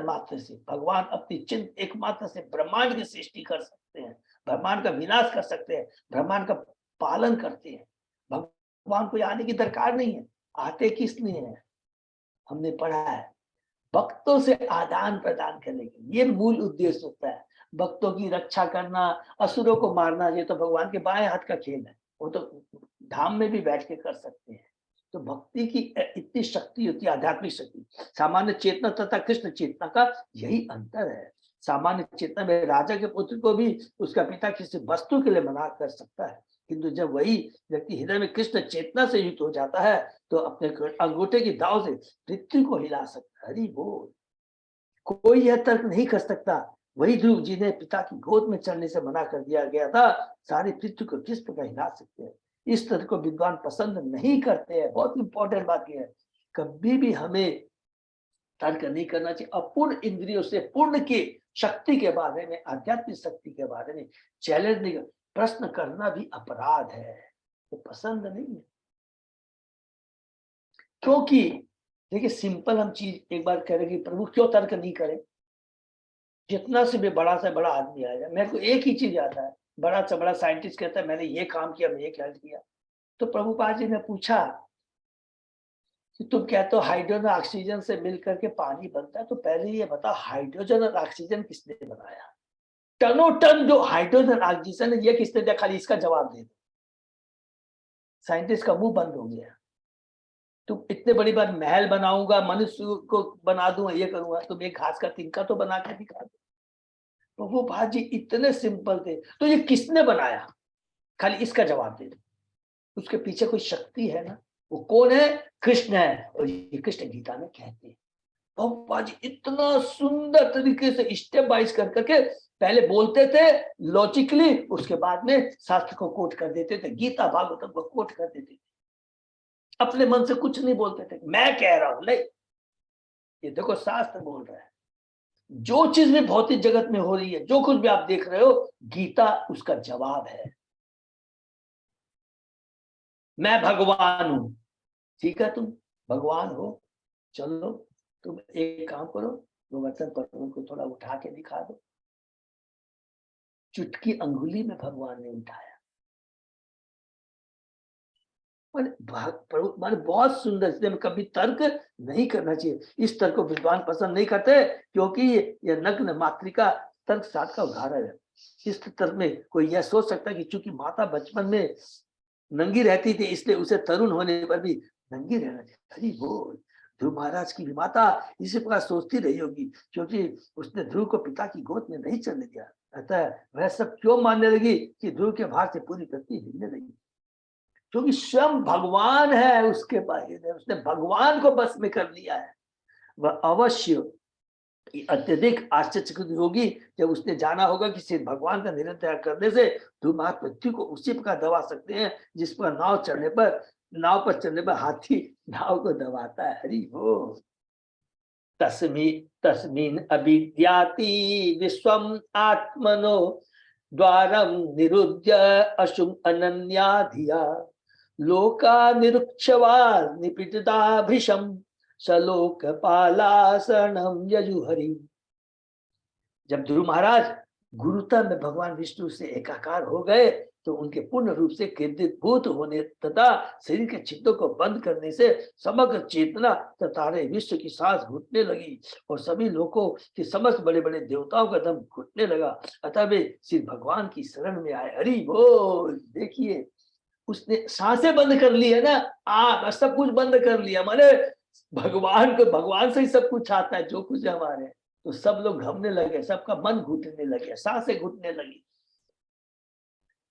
[SPEAKER 2] मात्र से भगवान अपनी एकमात्र से ब्रह्मांड की सृष्टि कर सकते हैं, ब्रह्मांड का विनाश कर सकते हैं, ब्रह्मांड का पालन करते हैं। भगवान को आने की दरकार नहीं है। आते किस लिए है? हमने पढ़ा है भक्तों से आदान प्रदान करने के, ये मूल उद्देश्य होता है। भक्तों की रक्षा करना, असुरों को मारना, ये तो भगवान के बाएं हाथ का खेल है। वो तो धाम में भी बैठ के कर सकते हैं। तो भक्ति की इतनी शक्ति होती है, आध्यात्मिक शक्ति। सामान्य चेतना तथा कृष्ण चेतना का यही अंतर है। सामान्य चेतना में राजा के पुत्र को भी उसका पिता किसी वस्तु के लिए मना कर सकता है, किंतु जब वही व्यक्ति हृदय में कृष्ण चेतना से युक्त हो जाता है तो अपने अंगूठे की दाव से पृथ्वी को हिला सकता है। हरि बोल। कोई यह तर्क नहीं कर सकता वही ध्रुव जी ने पिता की गोद में चलने से मना कर दिया गया था, सारी पृथ्वी को किस प्रकार हिला सकते हैं। इस तर्क को विद्वान पसंद नहीं करते हैं। बहुत इंपॉर्टेंट बात यह है, कभी भी हमें तर्क नहीं करना चाहिए। अपूर्ण इंद्रियों से पूर्ण की शक्ति के बारे में, आध्यात्मिक शक्ति के बारे में चैलेंज नहीं, प्रश्न करना भी अपराध है, तो पसंद नहीं है। क्योंकि देखिए सिंपल हम चीज एक बार कह रहे कि प्रभु क्यों तर्क नहीं करे। जितना से बड़ा आदमी आएगा, मेरे को एक ही चीज आता है, बड़ा से बड़ा साइंटिस्ट कहता है मैंने ये काम किया, मैं ये हेल्प किया। तो प्रभुपाद जी ने पूछा कि तुम कहते हो हाइड्रोजन ऑक्सीजन से मिलकर के पानी बनता है, तो पहले ये बताओ हाइड्रोजन और ऑक्सीजन किसने बनाया? टनों टन जो हाइड्रोजन ऑक्सीजन है ये किसने दिया? खाली इसका जवाब दे दो। साइंटिस्ट का मुंह बंद हो गया। तुम इतने बड़ी बार महल बनाऊंगा, मनुष्य को बना दूंगा, ये करूंगा, तुम एक घास का तिनका तो बना के दिखा दो। प्रभुपाद जी इतने सिंपल थे, तो ये किसने बनाया? खाली इसका जवाब दे दो। उसके पीछे कोई शक्ति है ना, वो कौन है? कृष्ण है। और ये कृष्ण गीता में कहते हैं। प्रभुपाद जी इतना सुंदर तरीके से स्टेप बाय स्टेप करके पहले बोलते थे लॉजिकली, उसके बाद में शास्त्र को कोट कर देते थे, गीता भागवतम को कोट कर देते थे। अपने मन से कुछ नहीं बोलते थे, मैं कह रहा हूं नहीं, ये देखो शास्त्र बोल रहा है। जो चीज भी भौतिक जगत में हो रही है, जो कुछ भी आप देख रहे हो, गीता उसका जवाब है। मैं भगवान हूं, ठीक है, तुम भगवान हो, चलो तुम एक काम करो, गोवर्धन पर्वत को थोड़ा उठा के दिखा दो। चुटकी अंगुली में भगवान ने उठाया। माने बहुत सुंदर, इसलिए में कभी तर्क नहीं करना चाहिए। इस तर्क को विद्वान पसंद नहीं करते क्योंकि ये नग्न मातृका तर्क साथ का उदाहरण है। इस तर्क में कोई यह सोच सकता है कि चूंकि माता बचपन में नंगी रहती थी इसलिए उसे तरुण होने पर भी नंगी रहना चाहिए। हरि बोल। ध्रुव महाराज की माता इसी प्रकार सोचती रही होगी क्योंकि उसने ध्रुव को पिता की गोद में नहीं चलने दिया। अतः वह सब क्यों मानने लगी कि ध्रुव के भार से पूरी पृथ्वी हिलने लगी, क्योंकि स्वयं भगवान है उसके पास, उसने भगवान को बस में कर लिया है। वह अवश्य अत्यधिक आश्चर्यचकित होगी जब उसने जाना होगा कि सिर्फ भगवान का निरंतर करने से ध्रुव पृथ्वी को उसी प्रकार दबा सकते हैं जिस पर नाव पर चढ़ने पर हाथी नाव को दबाता है। हरि हो। तस्मिन् अभिद्याति विश्वम आत्मनो द्वारम निरुद्य अशुम अनन्या धिया लोका निरुक्षवा निपीडिता भृशम सलोक पालासनम यजुहरि। जब ध्रुव महाराज गुरुता में भगवान विष्णु से एकाकार हो गए तो उनके पूर्ण रूप से केंद्रीभूत होने तथा शरीर के छिद्रों को बंद करने से समग्र चेतना तथा सारे विश्व की सांस घुटने लगी और सभी लोगों के समस्त बड़े बड़े देवताओं का दम घुटने लगा। अतः वे श्री भगवान की शरण में आए। हरि बोल। देखिए उसने सांसें बंद कर ली है ना, बस सब कुछ बंद कर लिया। माने भगवान से ही सब कुछ आता है, जो कुछ है हमारे। तो सब लोग घमने लगे, सबका मन घुटने लगे, सांसें घुटने लगी।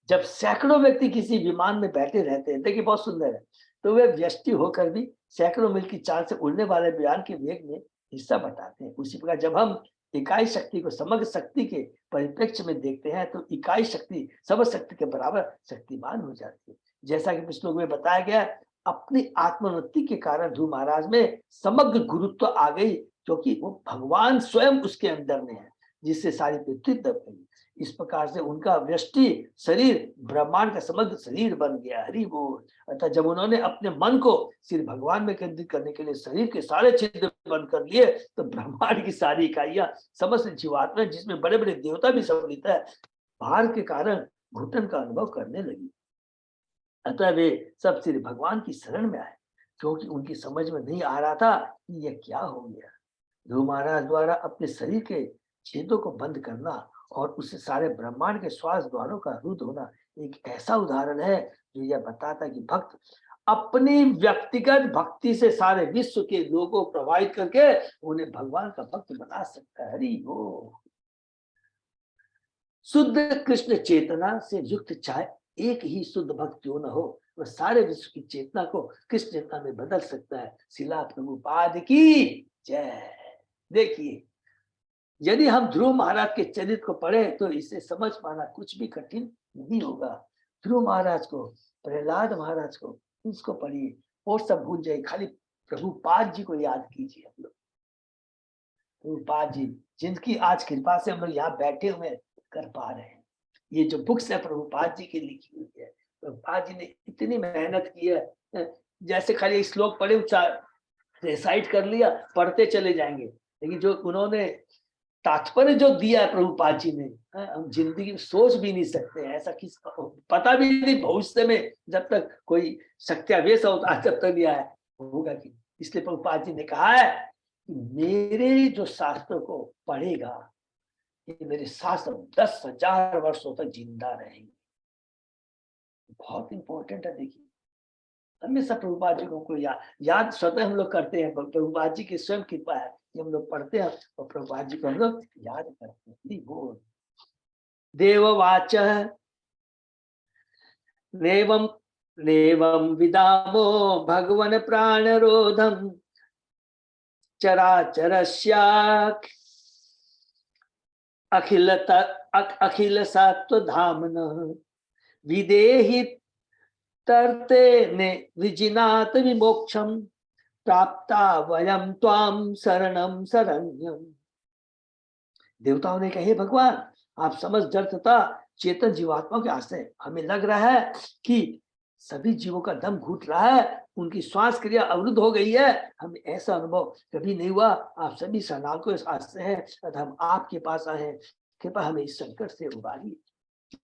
[SPEAKER 2] जब सैकड़ों व्यक्ति किसी विमान में बैठे रहते हैं, देखिए बहुत सुंदर है, तो वे व्यष्टि होकर भी सैकड़ों मील की चाल से उड़ने वाले विमान के वेग में हिस्सा बताते हैं। उसी प्रकार जब हम इकाई शक्ति को समग्र शक्ति के परिप्रेक्ष्य में देखते हैं तो इकाई शक्ति समग्र शक्ति के बराबर शक्तिमान हो जाती है। जैसा कि पिछले में बताया गया, अपनी आत्मोन्नति के कारण ध्रुव महाराज में समग्र गुरुत्व आ गई, क्योंकि वो भगवान स्वयं उसके अंदर में है, जिससे सारी पृथ्वी दब गई। इस प्रकार से उनका व्यष्टि शरीर ब्रह्मांड का समग्र शरीर बन गया। हरि बोल। अतः जब उन्होंने अपने मन को श्री भगवान में केंद्रित करने के लिए शरीर के सारे छिद्र बंद कर लिए तो ब्रह्मांड की सारी इकाइयां समस्त जीवात्मा, जिसमें बड़े बड़े देवता भी सम्मिलित है, भार के कारण घुटन का अनुभव करने लगी। अतः वे सब श्री भगवान की शरण में आए, क्योंकि उनकी समझ में नहीं आ रहा था कि यह क्या हो गया। ध्रुव महाराज द्वारा अपने शरीर के छेदों को बंद करना और उससे सारे ब्रह्मांड के श्वास द्वारों का रुद्ध होना एक ऐसा उदाहरण है जो यह बताता कि भक्त अपनी व्यक्तिगत भक्ति से सारे विश्व के लोगों को प्रभावित करके उन्हें भगवान का भक्त बना सकता है। हरि बोल। शुद्ध कृष्ण चेतना से युक्त चाहे एक ही शुद्ध भक्त क्यों न हो, वह सारे विश्व की चेतना को कृष्ण चेतना में बदल सकता है। शिला प्रभुपाद की जय। देखिए, यदि हम ध्रुव महाराज के चरित्र को पढ़े तो इसे समझ पाना कुछ भी कठिन नहीं होगा। ध्रुव महाराज को, प्रहलाद महाराज को, इसको पढ़िए और सब भूल जाइए, खाली प्रभुपाद जी को याद कीजिए। हम लोग प्रभुपाद जी, जिनकी आज कृपा से हम लोग यहाँ बैठे हुए कर पा रहे हैं। ये जो बुक्स है प्रभुपाद जी की लिखी हुई है, प्रभुपाद जी ने इतनी मेहनत की है। जैसे खाली श्लोक पढ़े, रिसाइट कर लिया, पढ़ते चले जाएंगे, लेकिन जो उन्होंने तात्पर्य जो दिया है प्रभुपाद जी ने, हम जिंदगी में सोच भी नहीं सकते। ऐसा किस पता भी नहीं भविष्य में, जब तक कोई सत्यावेश होता है तब तक नहीं आया होगा कि। इसलिए प्रभुपाद जी ने कहा है कि मेरे जो शास्त्र को पढ़ेगा, ये मेरे शास्त्र 10,000 वर्षों तक जिंदा रहेंगे। बहुत इंपॉर्टेंट है। देखिए, हमेशा प्रभुपाद जी को याद स्वतः हम लोग करते हैं। प्रभुपाद जी की स्वयं कृपा है कि हम लोग पढ़ते हैं और प्रभुपाद जी को हम लोग याद करते हैं। बोल। देववाच नेवं नेवं विदामो भगवन प्राणरोधम चराचरस्या अखिल सत्वधामनः विदेहि तरते ने विजिनात विमोक्षम प्राप्ता वयम त्वाम शरणम शरण्यम। देवताओं ने कहे, भगवान आप समझ जड़ तथा चेतन जीवात्माओं के आश्रय, हमें लग रहा है कि सभी जीवों का दम घुट रहा है, उनकी श्वास क्रिया अवरुद्ध हो गई है। हमें ऐसा अनुभव कभी नहीं हुआ। आप सभी शरणार्थियों के आश्रय हैं, अतः हम आपके पास आए हैं। कृपा हमें इस संकट से उबारिए।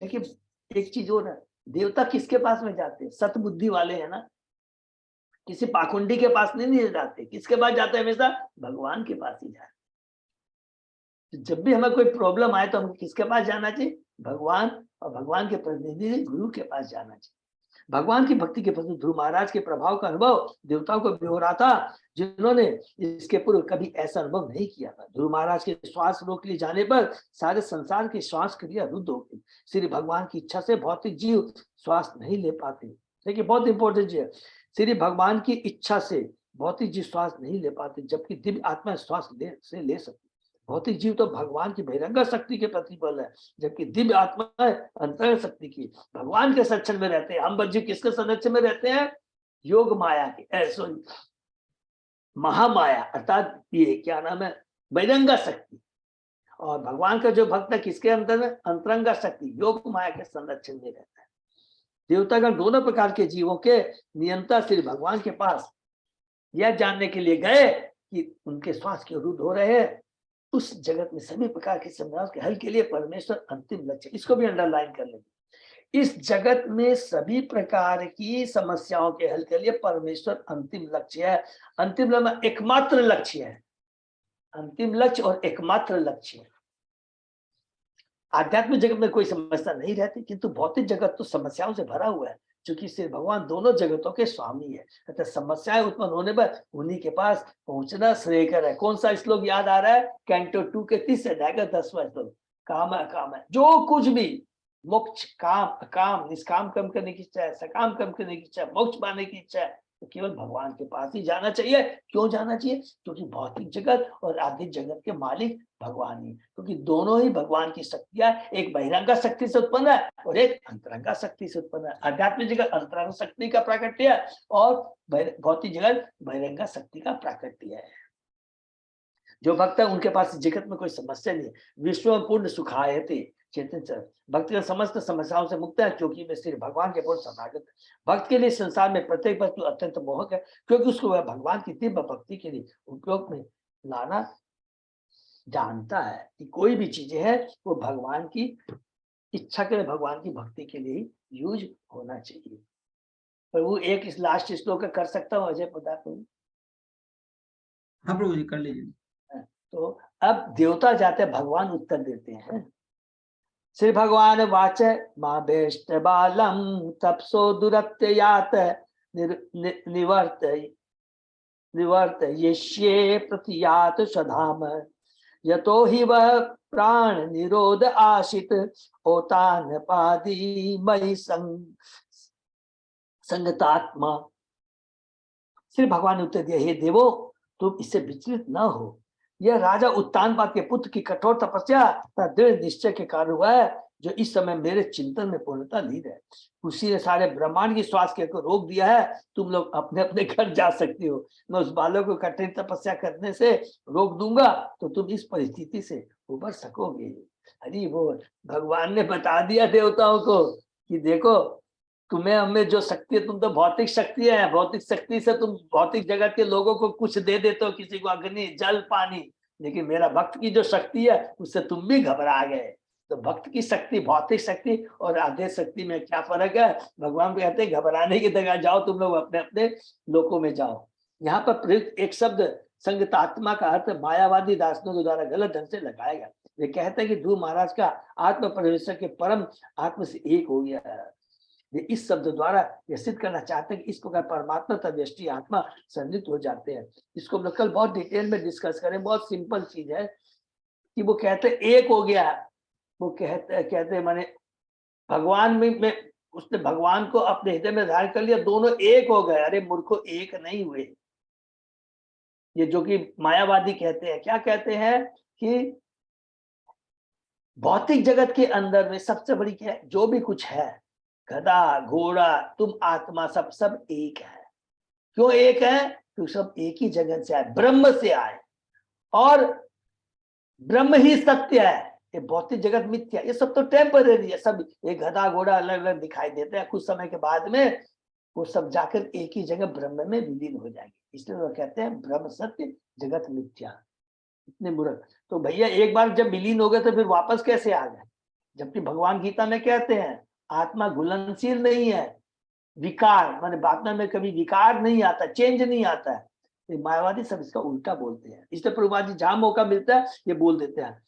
[SPEAKER 2] देखिए, एक चीज और है, देवता किसके पास में जाते हैं? सतबुद्धि वाले हैं ना, किसी पाखंडी के पास नहीं जाते। किसके पास जाते हैं? हमेशा भगवान के पास ही जाते। तो जब भी हमें कोई प्रॉब्लम आए तो हमें किसके पास जाना चाहिए? भगवान, और भगवान के प्रतिनिधि गुरु के पास जाना चाहिए। भगवान की भक्ति के प्रति ध्रुव महाराज के प्रभाव का अनुभव देवताओं को भी हो रहा था, जिन्होंने इसके पूर्व कभी ऐसा अनुभव नहीं किया था। ध्रुव महाराज के श्वास रोक लिए जाने पर सारे संसार की श्वास क्रिया रुद्ध हो गई। श्री भगवान की इच्छा से भौतिक जीव श्वास नहीं ले पाते। देखिए, बहुत इंपॉर्टेंट चीज है, श्री भगवान की इच्छा से भौतिक जीव श्वास नहीं ले पाते, जबकि दिव्य आत्मा श्वास ले सकती। भौतिक जीव तो भगवान की बहिरंग शक्ति के प्रतिफल है, जबकि दिव्य आत्मा है अंतरंग शक्ति की। भगवान के संरक्षण में रहते हैं। हम जीव किसके संरक्षण में रहते हैं? योग माया के, महामाया, अर्थात ये क्या नाम है, बहिरंग शक्ति। और भगवान का जो भक्त है किसके अंदर में? अंतरंग शक्ति, योग माया के संरक्षण में रहता है। देवतागण दोनों प्रकार के जीवों के नियंता श्री भगवान के पास यह जानने के लिए गए कि उनके श्वास के रुद्ध हो रहे हैं उस जगत में सभी प्रकार की समस्याओं के हल के लिए परमेश्वर अंतिम लक्ष्य, इसको भी अंडरलाइन कर लेंगे। इस जगत में सभी प्रकार की समस्याओं के हल के लिए परमेश्वर अंतिम लक्ष्य है। अंतिम लक्ष्य एकमात्र लक्ष्य है, अंतिम लक्ष्य और एकमात्र लक्ष्य है। आध्यात्मिक जगत में कोई समस्या नहीं रहती, किंतु भौतिक जगत तो समस्याओं से भरा हुआ है, क्योंकि श्री भगवान दोनों जगतों के स्वामी है। अतः समस्याएं उत्पन्न होने पर उन्हीं के पास पहुंचना श्रेयकर है। कौन सा श्लोक याद आ रहा है? कैंटो 2 के 30 अध्याय का 10वां श्लोक। काम है अकाम है, जो कुछ भी मोक्ष, काम अकाम, निष्काम कर्म करने की इच्छा है, सकाम कर्म करने की इच्छा है, मोक्ष पाने की इच्छा है, तो केवल भगवान के पास ही जाना चाहिए। क्यों जाना चाहिए? क्योंकि भौतिक जगत और आध्यात्मिक जगत के मालिक भगवान ही, क्योंकि दोनों ही भगवान की शक्तियां एक बहिरंगा शक्ति से उत्पन्न है और एक अंतरंगा शक्ति से उत्पन्न है। आध्यात्मिक जगत अंतरंगा शक्ति का प्राकट्य है और भौतिक जगत बहिरंगा शक्ति का प्राकट्य है। जो भक्त है उनके पास जगत में कोई समस्या नहीं है। विश्व पूर्ण सुखायते चेतन भक्त का समस्त समस्याओं से मुक्त है, क्योंकि वे श्री भगवान के पूर्ण शरणागत। भक्त के लिए संसार में प्रत्येक वस्तु अत्यंत मोहक है, क्योंकि उसको वह भगवान की तीव्र भक्ति के लिए उपयोग में लाना जानता है कि कोई भी चीजें है वो भगवान की इच्छा के लिए, भगवान की भक्ति के लिए यूज होना चाहिए। प्रभु एक इस लास्ट श्लोक कर सकता हूँ अजय पदार्थ?
[SPEAKER 3] हाँ प्रभु जी कर लीजिए।
[SPEAKER 2] तो अब देवता जाते भगवान उत्तर देते हैं। श्री भगवान वाच माँ बेष्ट बालम तपसो दुरत्य यात निवर्त येष्ये प्रतियात स्वधाम यतो ही वह प्राण निरोध आशित ओतान पादी मई संगतात्मा। श्री भगवान ने उत्तर दिया, हे देवो तुम इससे विचलित न हो। यह राजा उत्तानपाद के पुत्र की कठोर तपस्या दृढ़ निश्चय के कारण हुआ है, जो इस समय मेरे चिंतन में पूर्णता लीन है। उसी ने सारे ब्रह्मांड की श्वास को रोक दिया है। तुम लोग अपने अपने घर जा सकती हो। मैं उस बालक को कठिन तपस्या करने से रोक दूंगा तो तुम इस परिस्थिति से उबर सकोगे। हरि बोल। भगवान ने बता दिया देवताओं को कि देखो तुम्हें हमें जो शक्ति है, तुम तो भौतिक शक्ति है, भौतिक शक्ति से तुम भौतिक जगत के लोगों को कुछ दे देते हो, किसी को अग्नि जल पानी, लेकिन मेरा भक्त की जो शक्ति है उससे तुम भी घबरा गए। तो भक्त की शक्ति, भौतिक शक्ति और आध्यात्मिक शक्ति में क्या फर्क है? भगवान कहते हैं घबराने की जगह जाओ, तुम लोग अपने अपने लोकों में जाओ। यहाँ पर प्रयुक्त एक शब्द संगतात्मा का अर्थ मायावादी दार्शनिकों के द्वारा गलत ढंग से लगाया गया। वे कहते हैं कि ध्रुव महाराज का आत्म परमेश्वर के परम आत्म से एक हो गया है। वे इस शब्द द्वारा यह सिद्ध करना चाहते हैं कि इस प्रकार परमात्मा तथा आत्मा संयुक्त हो जाते हैं। इसको हम कल बहुत डिटेल में डिस्कस करें। बहुत सिंपल चीज है कि वो कहते एक हो गया, वो कहते माने भगवान में उसने भगवान को अपने हृदय में धारण कर लिया, दोनों एक हो गए। अरे मूर्खो, एक नहीं हुए। ये जो कि मायावादी कहते हैं, क्या कहते हैं कि भौतिक जगत के अंदर में सबसे बड़ी क्या है, जो भी कुछ है, गधा घोड़ा तुम आत्मा सब एक है। क्यों एक है? क्योंकि सब एक ही जगत से आए, ब्रह्म से आए, और ब्रह्म ही सत्य है। ये भौतिक जगत मिथ्या, ये सब तो टेम्परेरी है। सब ये गधा घोड़ा अलग अलग दिखाई देते हैं, कुछ समय के बाद में वो सब जाकर एक ही जगह ब्रह्म में विलीन हो जाएंगे। इसलिए वो कहते हैं ब्रह्म सत्य जगत मिथ्या। इतने मूर्ख। तो भैया एक बार जब विलीन हो गए तो फिर वापस कैसे आ गए? जबकि भगवान गीता में कहते हैं आत्मा घुलनशील नहीं है, विकार माने आत्मा में कभी विकार नहीं आता, चेंज नहीं आता है। मायावादी सब इसका उल्टा बोलते हैं। इसलिए प्रभुपाद जी जहां मौका मिलता है ये बोल देते हैं।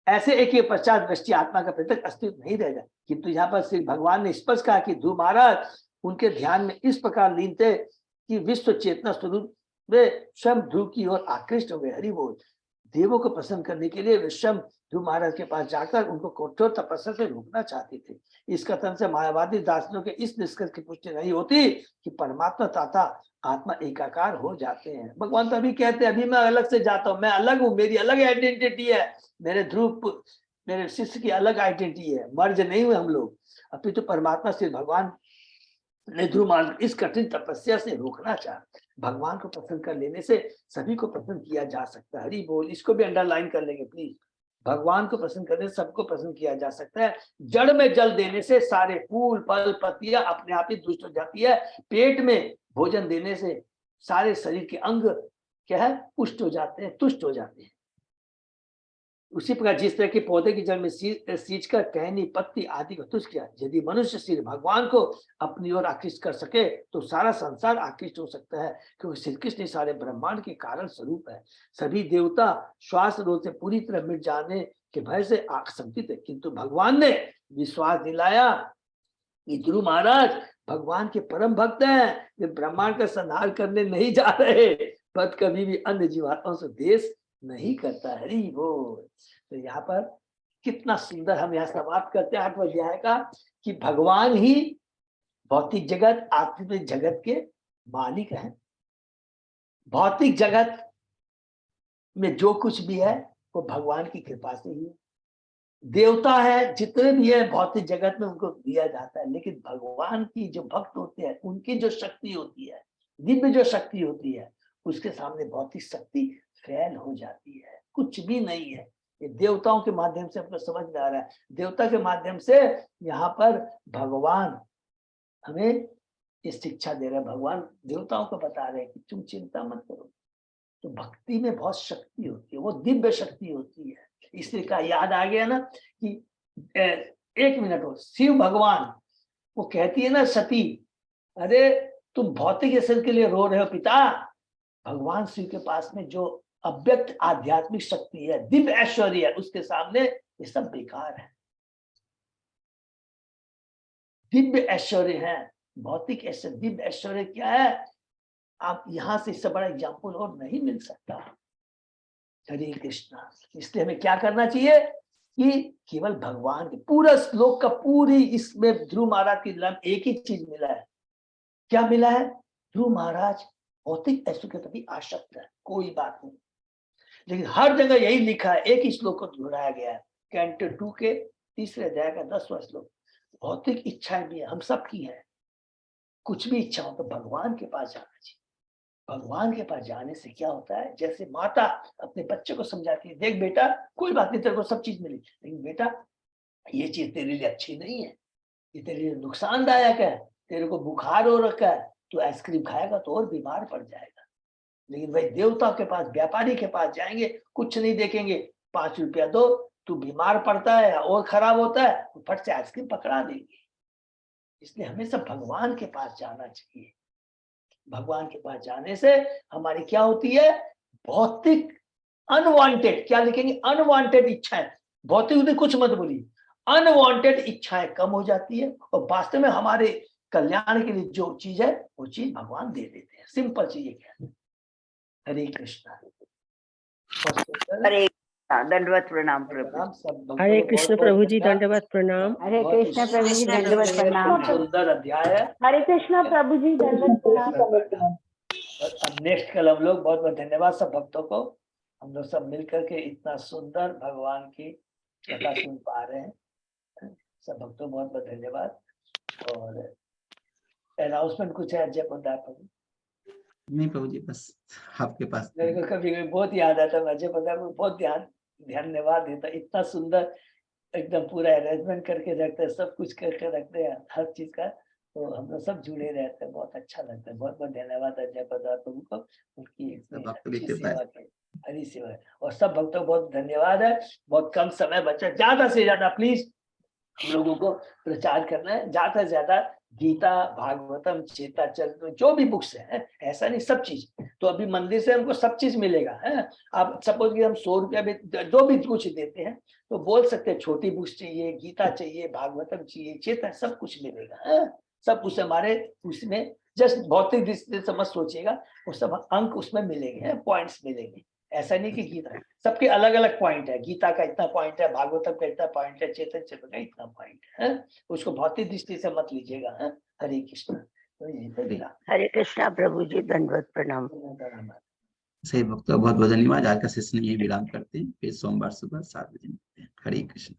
[SPEAKER 2] ऐसे एक ही पश्चात दृष्टि आत्मा का पृथक अस्तित्व नहीं रहेगा। किंतु यहाँ पर श्री भगवान ने स्पष्ट कहा कि ध्रुव महाराज उनके ध्यान में इस प्रकार लीन थे कि विश्व चेतना स्वरूप वे स्वयं ध्रुव की ओर आकृष्ट हो गए। हरि बोल। देवों को प्रसन्न करने के लिए वे स्वयं ध्रुव महाराज के पास जाकर उनको कठोर तपस्या से रोकना चाहते थे। इस कथन से मायावादी दार्शनिकों के इस निष्कर्ष की पुष्टि नहीं होती कि परमात्मा तथा आत्मा एकाकार हो जाते हैं। भगवान तो अभी कहते हैं अभी मैं अलग से जाता हूँ, मैं अलग हूँ, मेरी अलग आइडेंटिटी है, मेरे ध्रुव मेरे शिष्य की अलग आइडेंटिटी है, मर्ज नहीं हुए हम लोग। अभी तो परमात्मा से भगवान ने ध्रुव महाराज इस कठिन तपस्या से रोकना चाहा। भगवान को प्रसन्न कर लेने से सभी को प्रसन्न किया जा सकता है। हरि बोल। इसको भी अंडरलाइन कर लेंगे प्लीज। भगवान को प्रसन्न करने से सबको प्रसन्न किया जा सकता है। जड़ में जल देने से सारे फूल फल पत्तियां अपने आप ही दुष्ट हो जाती है। पेट में भोजन देने से सारे शरीर के अंग क्या है, पुष्ट हो जाते हैं, तुष्ट हो जाते हैं। उसी प्रकार जिस तरह के पौधे की जड़ में सींच कर टहनी पत्ती आदि को तुच्छ किया, यदि मनुष्य श्री भगवान को अपनी ओर आकृष्ट कर सके तो सारा संसार आकृष्ट हो सकता है, क्योंकि श्री कृष्ण सारे ब्रह्मांड के कारण स्वरूप है। सभी देवता श्वास रोग से पूरी तरह मिट जाने के भय से आशंकित है, किंतु भगवान ने विश्वास दिलाया कि ध्रुव महाराज भगवान के परम भक्त हैं, वे ब्रह्मांड का संहार करने नहीं जा रहे, पर कभी भी अन्य जीवात्माओं से द्वेष नहीं करता। हरि बोल। तो यहाँ पर कितना सुंदर हम यहाँ समाप्त करते हैं 8वें अध्याय का, कि भगवान ही भौतिक जगत आत्मिक जगत के मालिक हैं। भौतिक जगत में जो कुछ भी है वो भगवान की कृपा से ही है। देवता है जितने भी है भौतिक जगत में उनको दिया जाता है, लेकिन भगवान की जो भक्त होते हैं उनकी जो शक्ति होती है, दिव्य जो शक्ति होती है, उसके सामने भौतिक शक्ति फेल हो जाती है, कुछ भी नहीं है। ये देवताओं के माध्यम से आपको समझ में आ रहा है। देवता के माध्यम से यहाँ पर भगवान हमें ये शिक्षा दे रहे हैं, भगवान देवताओं को बता रहे हैं कि तुम चिंता मत करो। तो भक्ति में बहुत शक्ति होती है, वो दिव्य शक्ति होती है। इसलिए का याद आ गया ना कि 1 मिनट हो, शिव भगवान वो कहती है ना सती, अरे तुम भौतिक शरीर के लिए रो रहे हो पिता, भगवान शिव के पास में जो अव्यक्त आध्यात्मिक शक्ति है, दिव्य ऐश्वर्य है, उसके सामने ये सब बेकार है। दिव्य ऐश्वर्य है, भौतिक ऐश्वर्य, दिव्य ऐश्वर्य क्या है? आप यहां से इससे बड़ा एग्जाम्पल और नहीं मिल सकता। हरे कृष्णा। इसलिए हमें क्या करना चाहिए कि केवल भगवान के पूरा श्लोक का पूरी इसमें ध्रुव महाराज की लीला एक ही चीज मिला है। क्या मिला है? ध्रुव महाराज भौतिक ऐश्वर्य के प्रति आसक्त है, कोई बात नहीं, लेकिन हर जगह यही लिखा है, एक ही श्लोक को दोहराया गया है, कैंटो 2 के 3रे अध्याय का 10वां श्लोक। भौतिक इच्छाएं भी है, हम सब की है, कुछ भी इच्छा हो तो भगवान के पास जाना चाहिए। भगवान के पास जाने से क्या होता है, जैसे माता अपने बच्चे को समझाती है, देख बेटा कोई बात नहीं, तेरे को सब चीज मिली, लेकिन बेटा ये चीज तेरे लिए अच्छी नहीं है, ये तेरे लिए नुकसानदायक है, तेरे को बुखार हो रखा है, तू आइसक्रीम खाएगा तो और बीमार पड़ जाएगा। लेकिन भाई देवता के पास, व्यापारी के पास जाएंगे, कुछ नहीं देखेंगे, 5 रुपया दो, तू बीमार पड़ता है और खराब होता है, तो फट से आइसक्रीम पकड़ा देंगे। इसलिए हमेशा भगवान के पास जाना चाहिए। भगवान के पास जाने से हमारी क्या होती है? भौतिक अनवांटेड, क्या लिखेंगे? अनवांटेड इच्छाएं, भौतिक कुछ मत बोलिए, अनवांटेड इच्छाएं कम हो जाती है, और वास्तव में हमारे कल्याण के लिए जो चीज है वो चीज भगवान दे देते हैं। सिंपल चीज है। हरे कृष्णा।
[SPEAKER 5] हरे दंडवत प्रणाम प्रभु।
[SPEAKER 6] हरे कृष्ण प्रभु जी, दंडवत प्रणाम।
[SPEAKER 5] हरे कृष्ण प्रभु जी, दंडवत प्रणाम।
[SPEAKER 2] सुंदर अध्याय है।
[SPEAKER 5] हरे कृष्ण प्रभु जी, दंडवत प्रणाम।
[SPEAKER 2] अब नेक्स्ट कल हम लोग, बहुत बहुत धन्यवाद सब भक्तों को, हम लोग सब मिलकर के इतना सुंदर भगवान की कथा सुन पा रहे हैं। सब भक्तों बहुत बहुत धन्यवाद। और अनाउंसमेंट कुछ है अजय पदार प्रभु?
[SPEAKER 3] नहीं प्रभु जी, बस आपके पास।
[SPEAKER 2] मेरे को कभी कभी बहुत याद आता है, अजय पदार को बहुत धन्यवाद देता, इतना सुंदर एकदम पूरा अरेंजमेंट करके रखते हैं, सब कुछ करके रखते हैं हर चीज का, तो हम लोग सब जुड़े रहते हैं, बहुत अच्छा लगता है। बहुत बहुत धन्यवाद अजय पदार प्रभु को, उनकी अच्छी सेवा के, हरी सेवा। और सब भक्तों को बहुत धन्यवाद है। बहुत कम समय बचा, ज्यादा से ज्यादा प्लीज हम लोगों को प्रचार करना है, ज्यादा से ज्यादा गीता, भागवतम, चेताचरित्र, जो भी बुक्स है, ऐसा नहीं सब चीज। तो अभी मंदिर से हमको सब चीज मिलेगा है। आप सपोज कि हम 100 रुपया भी जो भी कुछ देते हैं तो बोल सकते हैं छोटी बुक्स चाहिए, गीता चाहिए, भागवतम चाहिए, चेता, सब कुछ मिलेगा है। सब कुछ हमारे उसमें, जस्ट भौतिक दृष्टि से मत सोचिएगा, वो सब अंक उसमें मिलेंगे, पॉइंट्स मिलेंगे। ऐसा नहीं कि गीता, सबके अलग अलग पॉइंट है, गीता का इतना पॉइंट है, भागवतम का इतना पॉइंट है, चेतन चरित्र का इतना पॉइंट है, उसको भौतिक दृष्टि से मत लीजिएगा। हरे कृष्ण।
[SPEAKER 5] हरे कृष्णा प्रभु जी, दंडवत प्रणाम।
[SPEAKER 3] सही भक्तों बहुत बहुत धन्यवाद। आज का सेशन ये विराम करते हैं, फिर सोमवार सुबह 7 बजे मिलते हैं। हरे कृष्ण।